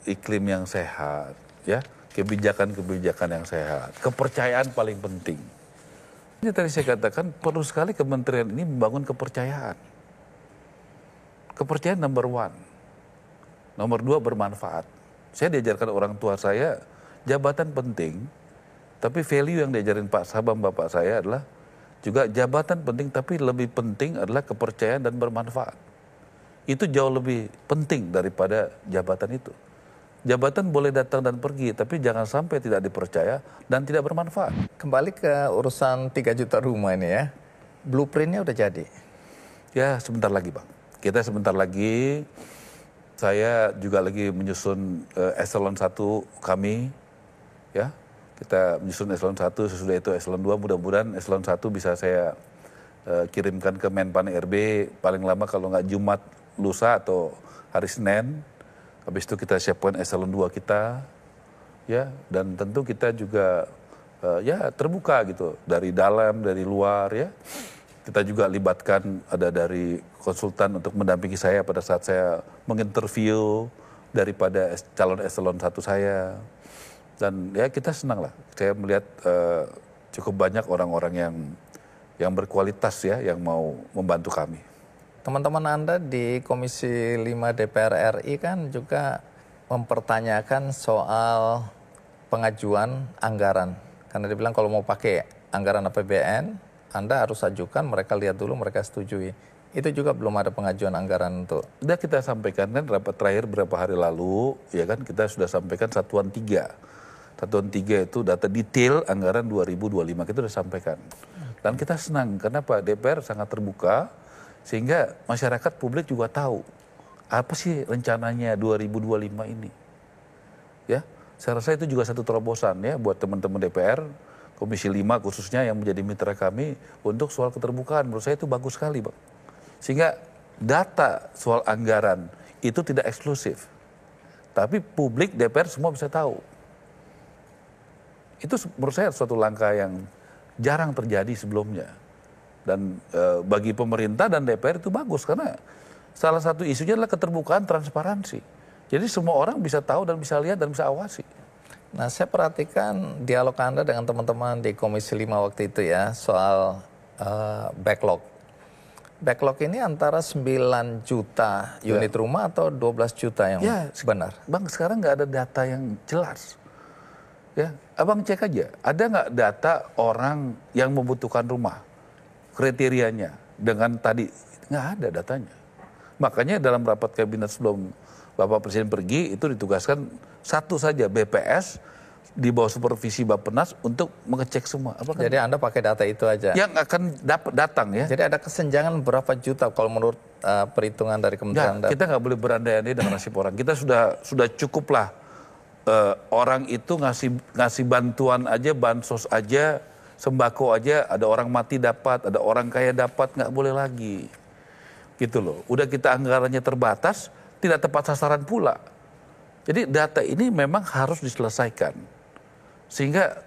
iklim yang sehat, ya, kebijakan-kebijakan yang sehat, kepercayaan paling penting. Ini tadi saya katakan perlu sekali kementerian ini membangun kepercayaan. Kepercayaan number 1. Nomor 2 bermanfaat. Saya diajarkan orang tua saya, jabatan penting, tapi value yang diajarin Pak Sabam bapak saya adalah juga jabatan penting, tapi lebih penting adalah kepercayaan dan bermanfaat. Itu jauh lebih penting daripada jabatan itu. Jabatan boleh datang dan pergi, tapi jangan sampai tidak dipercaya dan tidak bermanfaat. Kembali ke urusan 3 juta rumah ini ya, blueprintnya udah jadi. Ya, sebentar lagi, Bang. Kita sebentar lagi, saya juga lagi menyusun eselon 1 kami. Ya, kita menyusun eselon 1, sesudah itu eselon 2, mudah-mudahan eselon 1 bisa saya kirimkan ke Menpan RB paling lama kalau nggak Jumat lusa atau hari Senin. Habis itu kita siapkan eselon 2 kita, ya, dan tentu kita juga ya terbuka gitu, dari dalam, dari luar ya. Kita juga libatkan ada dari konsultan untuk mendampingi saya pada saat saya menginterview daripada calon eselon 1 saya. Dan ya kita senang lah, saya melihat cukup banyak orang-orang yang berkualitas ya, yang mau membantu kami. Teman-teman Anda di Komisi 5 DPR RI kan juga mempertanyakan soal pengajuan anggaran. Karena dia bilang kalau mau pakai anggaran APBN, Anda harus ajukan, mereka lihat dulu, mereka setujui. Itu juga belum ada pengajuan anggaran untuk. Sudah kita sampaikan kan rapat terakhir beberapa hari lalu, ya kan, kita sudah sampaikan satuan 3. Satuan 3 itu data detail anggaran 2025, kita sudah sampaikan. Dan kita senang, karena Pak DPR sangat terbuka, sehingga masyarakat publik juga tahu, apa sih rencananya 2025 ini. Ya, saya rasa itu juga satu terobosan ya, buat teman-teman DPR, Komisi 5 khususnya yang menjadi mitra kami, untuk soal keterbukaan, menurut saya itu bagus sekali, Bang. Sehingga data soal anggaran itu tidak eksklusif. Tapi publik, DPR semua bisa tahu. Itu menurut saya suatu langkah yang jarang terjadi sebelumnya. Dan bagi pemerintah dan DPR itu bagus, karena salah satu isunya adalah keterbukaan, transparansi. Jadi semua orang bisa tahu dan bisa lihat dan bisa awasi. Nah, saya perhatikan dialog Anda dengan teman-teman di Komisi 5 waktu itu ya, soal backlog. Backlog ini antara 9 juta unit rumah atau 12 juta yang benar? Bang, sekarang nggak ada data yang jelas. Ya, Abang cek aja, ada nggak data orang yang membutuhkan rumah, kriterianya, dengan tadi, nggak ada datanya. Makanya dalam rapat kabinet sebelum Bapak Presiden pergi, itu ditugaskan satu saja, BPS, di bawah supervisi Bappenas untuk mengecek semua. Apakah jadi Anda pakai data itu aja? Yang akan datang ya. Jadi ada kesenjangan berapa juta kalau menurut perhitungan dari Kementerian Data? Kita nggak boleh berandai-andai dengan nasib orang. Kita sudah cukuplah. Orang itu ngasih bantuan aja, bansos aja, sembako aja, ada orang mati dapat, ada orang kaya dapat, nggak boleh lagi. Gitu loh. Udah kita anggarannya terbatas, tidak tepat sasaran pula. Jadi data ini memang harus diselesaikan. Sehingga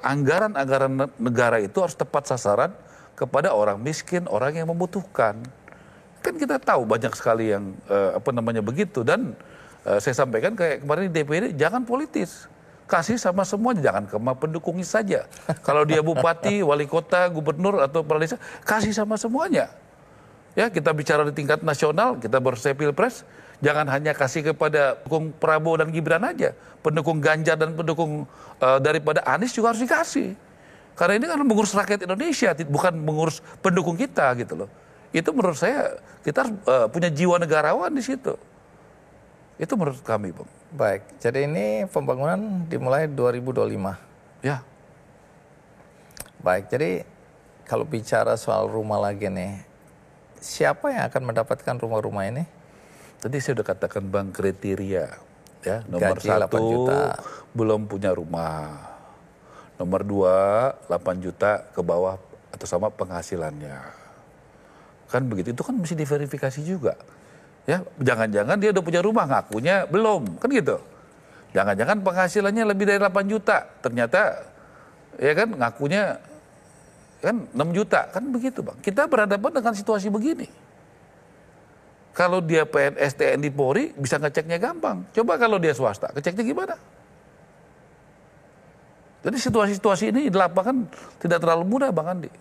anggaran-anggaran negara itu harus tepat sasaran kepada orang miskin, orang yang membutuhkan. Kan kita tahu banyak sekali yang begitu. Dan saya sampaikan kayak kemarin di DPD, jangan politis. Kasih sama semuanya, jangan cuma pendukungnya saja. Kalau dia bupati, wali kota, gubernur atau kepala desa, kasih sama semuanya. Ya, kita bicara di tingkat nasional, kita bersepil pilpres, jangan hanya kasih kepada pendukung Prabowo dan Gibran aja. Pendukung Ganjar dan pendukung daripada Anies juga harus dikasih. Karena ini kan mengurus rakyat Indonesia, bukan mengurus pendukung kita gitu loh. Itu menurut saya, kita harus punya jiwa negarawan di situ. Itu menurut kami, Bang. Baik, jadi ini pembangunan dimulai 2025. Ya. Baik, jadi kalau bicara soal rumah lagi nih, siapa yang akan mendapatkan rumah-rumah ini? Tadi saya udah katakan, Bang, kriteria. Ya, nomor Gaji 8 1 juta. belum punya rumah. Nomor 2 8 juta ke bawah atau sama penghasilannya. Kan begitu, itu kan mesti diverifikasi juga. Ya, jangan-jangan dia udah punya rumah ngakunya belum, kan gitu. Jangan-jangan penghasilannya lebih dari 8 juta, ternyata ya kan ngakunya kan 6 juta, kan begitu, Bang. Kita berhadapan dengan situasi begini. Kalau dia PNS, TNI, Polri bisa ngeceknya gampang. Coba kalau dia swasta, ngeceknya gimana? Jadi situasi-situasi ini di lapangan tidak terlalu mudah, Bang Andi.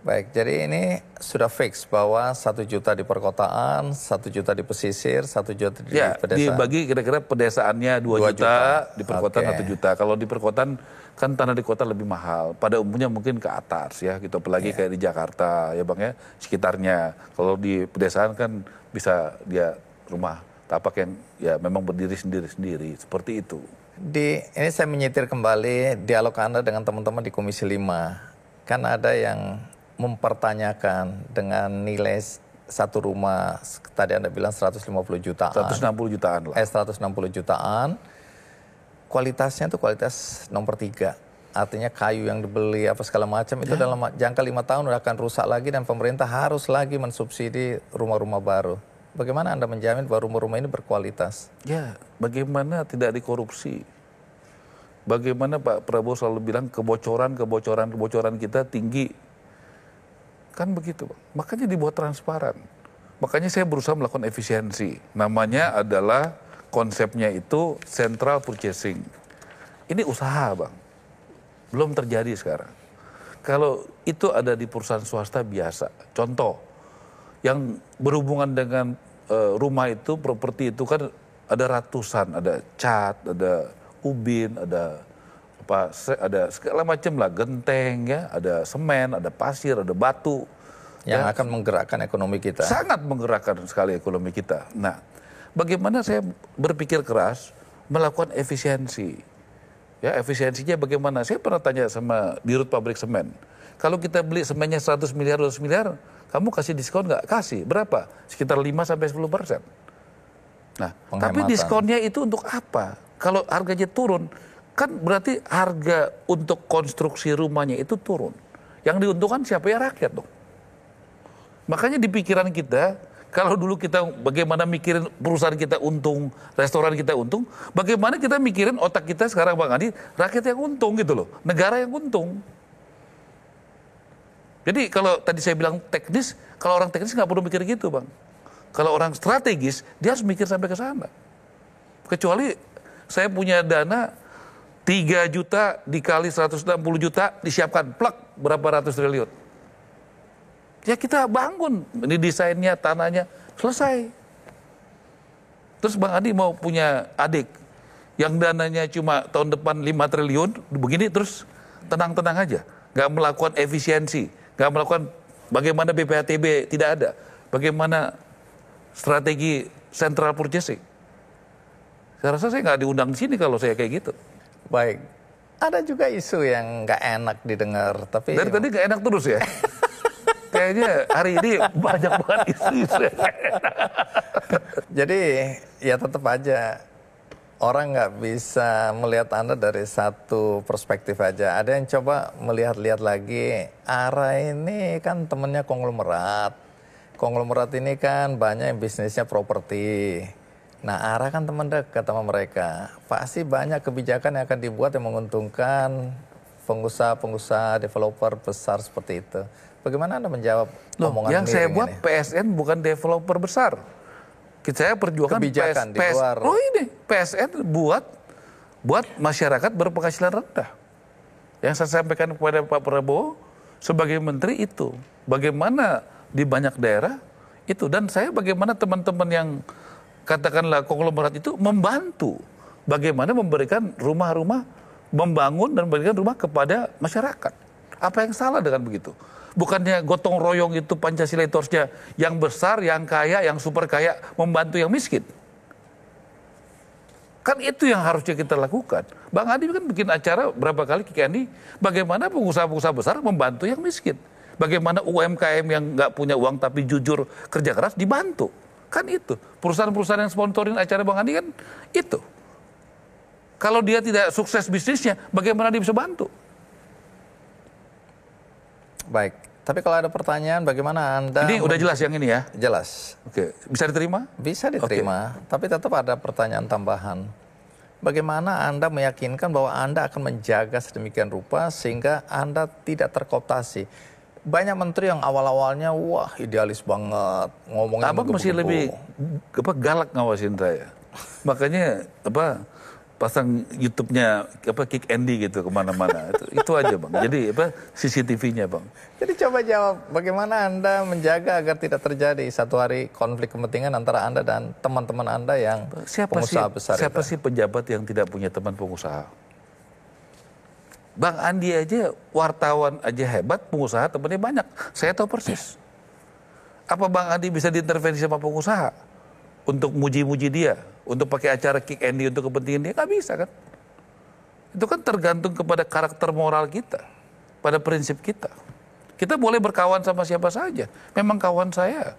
Baik, jadi ini sudah fix bahwa 1 juta di perkotaan, 1 juta di pesisir, 1 juta di pedesaan. Dibagi kira-kira pedesaannya 2 juta, di perkotaan 1 juta. Kalau di perkotaan kan tanah di kota lebih mahal. Pada umumnya mungkin ke atas ya, gitu. Apalagi kayak di Jakarta ya Bang ya, sekitarnya. Kalau di pedesaan kan bisa dia rumah tapak yang ya memang berdiri sendiri-sendiri, seperti itu. Ini saya menyetir kembali dialog Anda dengan teman-teman di Komisi 5. Kan ada yang mempertanyakan dengan nilai satu rumah, tadi Anda bilang 150 jutaan. 160 jutaan lah. 160 jutaan. Kualitasnya itu kualitas nomor 3. Artinya kayu yang dibeli apa segala macam itu dalam jangka 5 tahun udah akan rusak lagi dan pemerintah harus lagi mensubsidi rumah-rumah baru. Bagaimana Anda menjamin bahwa rumah-rumah ini berkualitas? Ya, bagaimana tidak dikorupsi? Bagaimana Pak Prabowo selalu bilang kebocoran kita tinggi. Kan begitu, Bang. Makanya dibuat transparan. Makanya saya berusaha melakukan efisiensi. Namanya adalah konsepnya itu central purchasing. Ini usaha, Bang. Belum terjadi sekarang. Kalau itu ada di perusahaan swasta biasa. Contoh, yang berhubungan dengan rumah itu, properti itu kan ada ratusan. Ada cat, ada ubin, ada segala macam lah, genteng ya, ada semen, ada pasir, ada batu. Yang akan menggerakkan ekonomi kita. Sangat menggerakkan sekali ekonomi kita. Nah, bagaimana saya berpikir keras melakukan efisiensi. Ya, efisiensinya bagaimana? Saya pernah tanya sama Dirut Pabrik Semen. Kalau kita beli semennya 100 miliar, 200 miliar, kamu kasih diskon nggak? Kasih. Berapa? Sekitar 5-10%. Nah, tapi diskonnya itu untuk apa? Kalau harganya turun, kan berarti harga untuk konstruksi rumahnya itu turun. Yang diuntungkan siapa? Ya rakyat dong. Makanya di pikiran kita, kalau dulu kita bagaimana mikirin perusahaan kita untung, restoran kita untung, bagaimana kita mikirin otak kita sekarang Bang Andi, rakyat yang untung gitu loh, negara yang untung. Jadi kalau tadi saya bilang teknis, kalau orang teknis nggak perlu mikir gitu Bang. Kalau orang strategis, dia harus mikir sampai ke sana. Kecuali saya punya dana 3 juta dikali 160 juta disiapkan, plak berapa ratus triliun. Ya kita bangun, ini desainnya, tanahnya, selesai. Terus Bang Andi mau punya adik yang dananya cuma tahun depan 5 triliun, begini terus tenang-tenang aja. Nggak melakukan efisiensi, nggak melakukan bagaimana BPHTB tidak ada, bagaimana strategi central purchasing. Saya rasa saya nggak diundang di sini kalau saya kayak gitu. Baik, ada juga isu yang nggak enak didengar, tapi dari tadi nggak enak terus ya. Kayaknya hari ini banyak banget isu-isu. Jadi ya tetap aja orang nggak bisa melihat Anda dari satu perspektif aja. Ada yang coba melihat-lihat lagi, arah ini kan temennya konglomerat. Konglomerat ini kan banyak yang bisnisnya properti. Nah, arah kan teman dekat sama mereka. Pasti banyak kebijakan yang akan dibuat yang menguntungkan pengusaha-pengusaha developer besar seperti itu. Bagaimana Anda menjawab omongan Yang saya buat ini? PSN bukan developer besar. Saya perjuangkan Kebijakan di luar. Oh ini PSN buat masyarakat berpenghasilan rendah. Yang saya sampaikan kepada Pak Prabowo sebagai menteri itu. Bagaimana di banyak daerah itu. Dan saya bagaimana teman-teman yang katakanlah konglomerat itu membantu. Bagaimana memberikan rumah-rumah, membangun dan memberikan rumah kepada masyarakat. Apa yang salah dengan begitu? Bukannya gotong royong itu Pancasila itu harusnya yang besar, yang kaya, yang super kaya membantu yang miskin. Kan itu yang harusnya kita lakukan. Bang Andi kan bikin acara berapa kali Kiki Andi, bagaimana pengusaha-pengusaha besar membantu yang miskin. Bagaimana UMKM yang nggak punya uang tapi jujur kerja keras dibantu. Kan itu. Perusahaan-perusahaan yang sponsorin acara Bang Andi kan itu. Kalau dia tidak sukses bisnisnya, bagaimana dia bisa bantu? Baik, tapi kalau ada pertanyaan bagaimana Anda... Ini udah jelas yang ini ya? Jelas. Oke, bisa diterima? Bisa diterima, tapi tetap ada pertanyaan tambahan. Bagaimana Anda meyakinkan bahwa Anda akan menjaga sedemikian rupa sehingga Anda tidak terkooptasi? Banyak menteri yang awal-awalnya, wah idealis banget, ngomongnya Abang masih lebih galak ngawasin saya. Makanya pasang YouTube-nya Kick Andy gitu kemana-mana. Itu aja Bang. Jadi CCTV-nya Bang. Jadi coba jawab, bagaimana Anda menjaga agar tidak terjadi satu hari konflik kepentingan antara Anda dan teman-teman Anda yang pengusaha besar itu? Siapa sih pejabat yang tidak punya teman pengusaha? Bang Andi aja wartawan aja hebat, pengusaha temannya banyak. Saya tahu persis. Apa Bang Andi bisa diintervensi sama pengusaha untuk muji-muji dia, untuk pakai acara Kick Andy untuk kepentingan dia? Nggak bisa kan? Itu kan tergantung kepada karakter moral kita, pada prinsip kita. Kita boleh berkawan sama siapa saja. Memang kawan saya,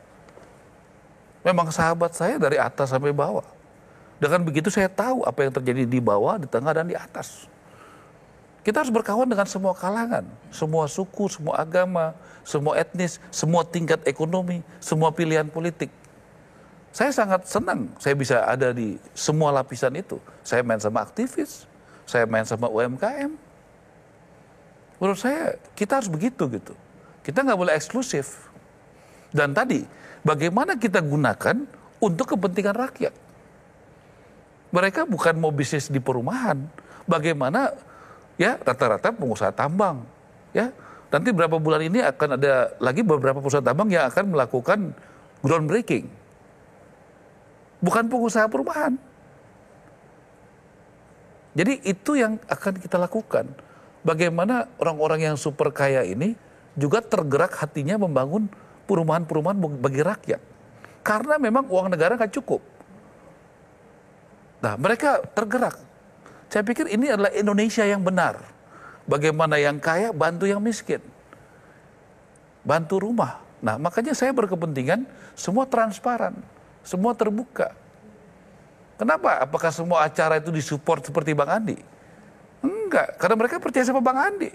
memang sahabat saya dari atas sampai bawah. Dengan begitu saya tahu apa yang terjadi di bawah, di tengah, dan di atas. Kita harus berkawan dengan semua kalangan, semua suku, semua agama, semua etnis, semua tingkat ekonomi, semua pilihan politik. Saya sangat senang saya bisa ada di semua lapisan itu. Saya main sama aktivis, saya main sama UMKM. Menurut saya kita harus begitu gitu. Kita nggak boleh eksklusif. Dan tadi bagaimana kita gunakan untuk kepentingan rakyat. Mereka bukan mau bisnis di perumahan. Bagaimana ya rata-rata pengusaha tambang. Ya nanti berapa bulan ini akan ada lagi beberapa perusahaan tambang yang akan melakukan groundbreaking. Bukan pengusaha perumahan. Jadi itu yang akan kita lakukan. Bagaimana orang-orang yang super kaya ini juga tergerak hatinya membangun perumahan-perumahan bagi rakyat. Karena memang uang negara nggak cukup. Nah, mereka tergerak. Saya pikir ini adalah Indonesia yang benar. Bagaimana yang kaya bantu yang miskin. Bantu rumah. Nah, makanya saya berkepentingan semua transparan. Semua terbuka. Kenapa? Apakah semua acara itu disupport seperti Bang Andi? Enggak, karena mereka percaya sama Bang Andi.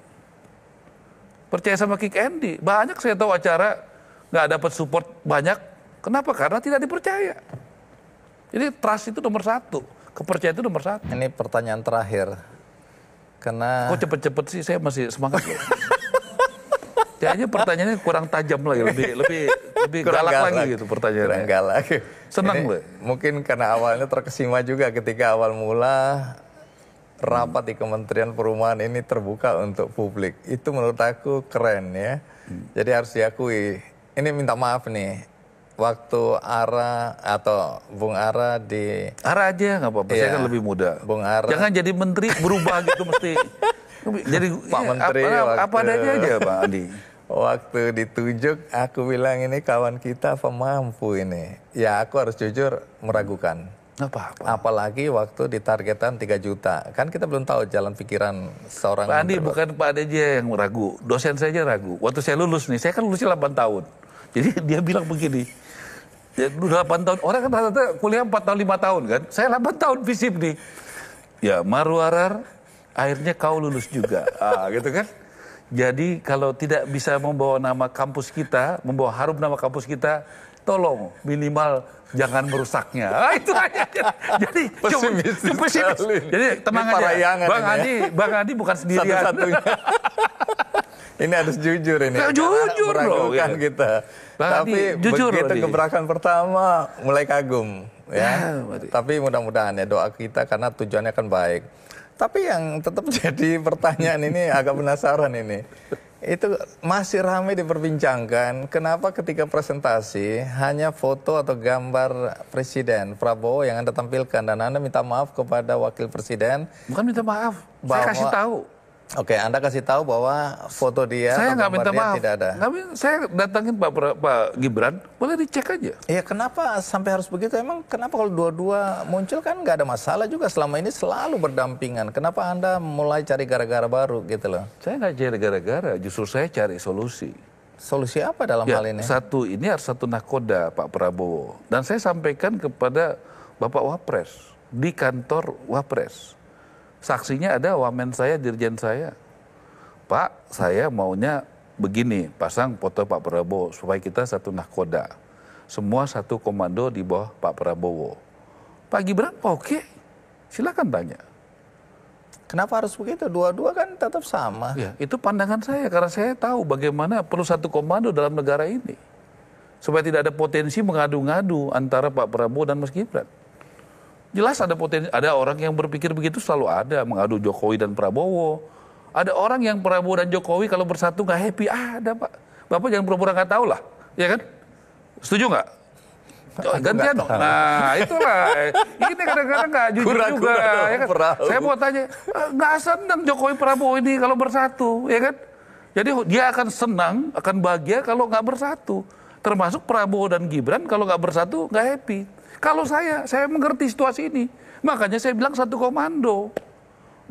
Percaya sama Kick Andy. Banyak saya tahu acara nggak dapat support banyak. Kenapa? Karena tidak dipercaya. Jadi trust itu nomor satu. Kepercayaan itu nomor satu. Ini pertanyaan terakhir. Karena... Kok cepet-cepet sih, saya masih semangat loh. Kayaknya pertanyaannya kurang tajam lagi, lebih galak lagi gitu pertanyaannya. Kurang galak. Senang loh. Mungkin karena awalnya terkesima juga ketika awal mula rapat di Kementerian Perumahan ini terbuka untuk publik. Itu menurut aku keren ya. Jadi harus diakui. Ini minta maaf nih. Waktu Ara atau Bung Ara di... Ara aja nggak apa-apa, saya kan lebih muda. Bung Ara. Jangan jadi menteri berubah gitu mesti. Jadi Pak Menteri apa adanya aja Pak Andi. Waktu ditunjuk, aku bilang ini kawan kita pemampu ini. Ya aku harus jujur meragukan. Apa-apa. Apalagi waktu ditargetan 3 juta. Kan kita belum tahu jalan pikiran seorang... Pak Andi bukan Pak Adi aja yang ragu. Dosen saja ragu. Waktu saya lulus nih, saya kan lulusnya 8 tahun. Jadi dia bilang begini. Ya, 8 tahun, orang kan rata-rata kuliah 4 tahun, 5 tahun kan. Saya 8 tahun visip nih. Ya Maruarar, akhirnya kau lulus juga. Gitu kan. Jadi kalau tidak bisa membawa nama kampus kita, membawa harum nama kampus kita, tolong minimal jangan merusaknya. Itu aja. Jadi pesimis. Jadi tenang aja. Bang Andi bukan sendirian. Satu-satunya. Ini harus jujur ini. Ya, jujur loh. Ya. Kita. Tapi jujur begitu gebrakan pertama mulai kagum. Ya. Tapi mudah-mudahan ya doa kita karena tujuannya kan baik. Tapi yang tetap jadi pertanyaan ini agak penasaran ini. Itu masih ramai diperbincangkan. Kenapa ketika presentasi hanya foto atau gambar Presiden Prabowo yang Anda tampilkan dan Anda minta maaf kepada Wakil Presiden? Bukan minta maaf, saya kasih tahu. Oke, Anda kasih tahu bahwa foto dia saya atau nggak minta gambar dia maaf. tidak ada. Saya datangin Pak Gibran, boleh dicek aja. Iya, kenapa sampai harus begitu? Emang kenapa kalau dua-dua muncul kan nggak ada masalah juga, selama ini selalu berdampingan. Kenapa Anda mulai cari gara-gara baru gitu loh? Saya nggak cari gara-gara, justru saya cari solusi. Solusi apa dalam hal ini? Ini harus satu nakoda Pak Prabowo. Dan saya sampaikan kepada Bapak Wapres di kantor Wapres. Saksinya ada wamen saya, dirjen saya. Pak, saya maunya begini, pasang foto Pak Prabowo supaya kita satu nahkoda. Semua satu komando di bawah Pak Prabowo. Pak Gibran, oke. Silakan tanya. Kenapa harus begitu? Dua-dua kan tetap sama. Ya, itu pandangan saya karena saya tahu bagaimana perlu satu komando dalam negara ini. Supaya tidak ada potensi mengadu-ngadu antara Pak Prabowo dan Mas Gibran. Jelas ada potensi, ada orang yang berpikir begitu selalu ada, mengadu Jokowi dan Prabowo. Ada orang yang Prabowo dan Jokowi kalau bersatu nggak happy, ada Pak. Bapak jangan pura-pura nggak tahu lah, ya kan? Setuju nggak? Gantian dong. Nah itulah, ini kadang-kadang nggak jujur juga. Ya kan? Saya mau tanya, nggak senang Jokowi Prabowo ini kalau bersatu, ya kan? Jadi dia akan senang, akan bahagia kalau nggak bersatu. Termasuk Prabowo dan Gibran kalau nggak bersatu nggak happy. Kalau saya mengerti situasi ini. Makanya saya bilang satu komando.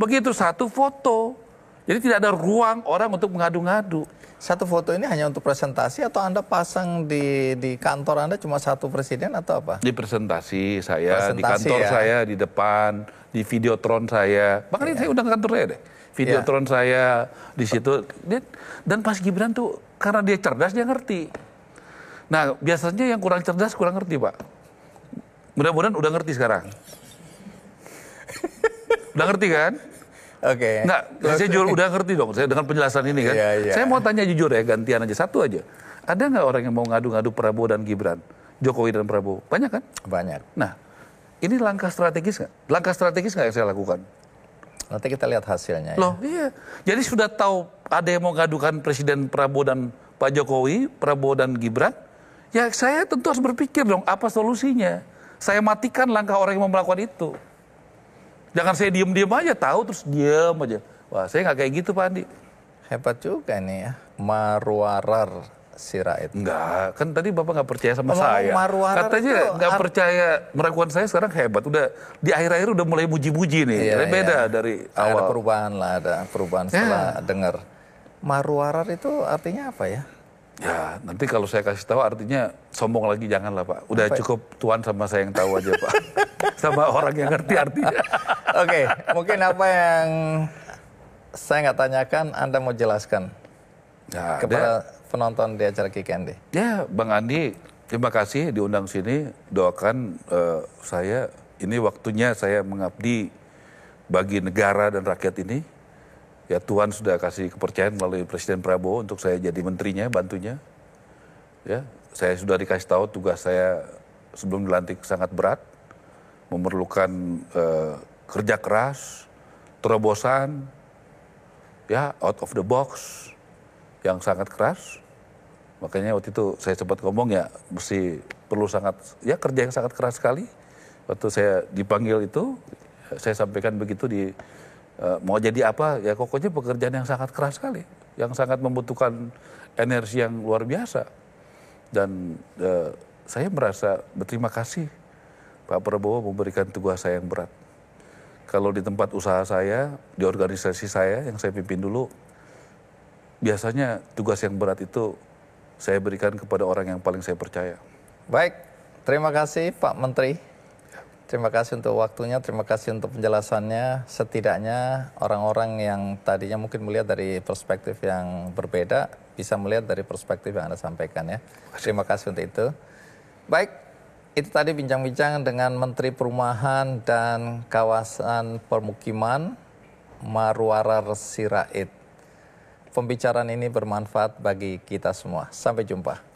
Begitu satu foto. Jadi tidak ada ruang orang untuk mengadu-ngadu. Satu foto ini hanya untuk presentasi atau Anda pasang di kantor Anda cuma satu presiden atau apa? Di presentasi saya, di kantor saya, di depan, di videotron saya. Bahkan saya undang kantor saya deh. Videotron saya di situ. Dan Mas Gibran tuh karena dia cerdas, dia ngerti. Nah biasanya yang kurang cerdas kurang ngerti Pak. Mudah-mudahan udah ngerti sekarang. Udah ngerti kan? Oke. Nggak, saya jujur udah ngerti dong. Saya dengan penjelasan ini kan. Iya. Saya mau tanya jujur ya, gantian aja. Satu aja. Ada nggak orang yang mau ngadu-ngadu Prabowo dan Gibran? Jokowi dan Prabowo? Banyak kan? Banyak. Nah, ini langkah strategis nggak? Langkah strategis nggak yang saya lakukan? Nanti kita lihat hasilnya. Loh, iya. Jadi sudah tahu ada yang mau ngadukan Presiden Prabowo dan Pak Jokowi, Prabowo dan Gibran. Ya saya tentu harus berpikir dong, apa solusinya? Saya matikan langkah orang yang mau melakukan itu. Jangan saya diem-diem aja, tahu terus diem aja. Wah, saya nggak kayak gitu Pak Andi. Hebat juga nih ya, Marwarar Sirait. Enggak, kan tadi Bapak nggak percaya sama saya. Katanya nggak percaya meragukan saya sekarang hebat. Udah di akhir-akhir udah mulai muji-muji nih. Beda dari awal. Ada perubahan lah, ada perubahan setelah dengar. Marwarar itu artinya apa ya? Ya, nanti kalau saya kasih tahu artinya sombong lagi janganlah Pak. Udah cukup Tuhan sama saya yang tahu aja Pak. Sama orang yang ngerti artinya. Oke, mungkin apa yang saya nggak tanyakan Anda mau jelaskan kepada penonton di acara Kick Andi. Ya, Bang Andi, terima kasih diundang sini. Doakan saya, ini waktunya saya mengabdi bagi negara dan rakyat ini. Ya Tuhan sudah kasih kepercayaan melalui Presiden Prabowo untuk saya jadi menterinya, bantunya. Ya, saya sudah dikasih tahu tugas saya sebelum dilantik sangat berat, memerlukan kerja keras, terobosan, ya out of the box yang sangat keras. Makanya waktu itu saya sempat ngomong ya mesti perlu kerja yang sangat keras sekali. Waktu saya dipanggil itu, saya sampaikan begitu di mau jadi apa, ya pokoknya pekerjaan yang sangat keras sekali, yang sangat membutuhkan energi yang luar biasa. Dan saya merasa berterima kasih Pak Prabowo memberikan tugas saya yang berat. Kalau di tempat usaha saya, di organisasi saya yang saya pimpin dulu, biasanya tugas yang berat itu saya berikan kepada orang yang paling saya percaya. Baik, terima kasih Pak Menteri. Terima kasih untuk waktunya, terima kasih untuk penjelasannya. Setidaknya orang-orang yang tadinya mungkin melihat dari perspektif yang berbeda, bisa melihat dari perspektif yang Anda sampaikan ya. Terima kasih untuk itu. Baik, itu tadi bincang-bincang dengan Menteri Perumahan dan Kawasan Permukiman Marwarar Sirait. Pembicaraan ini bermanfaat bagi kita semua. Sampai jumpa.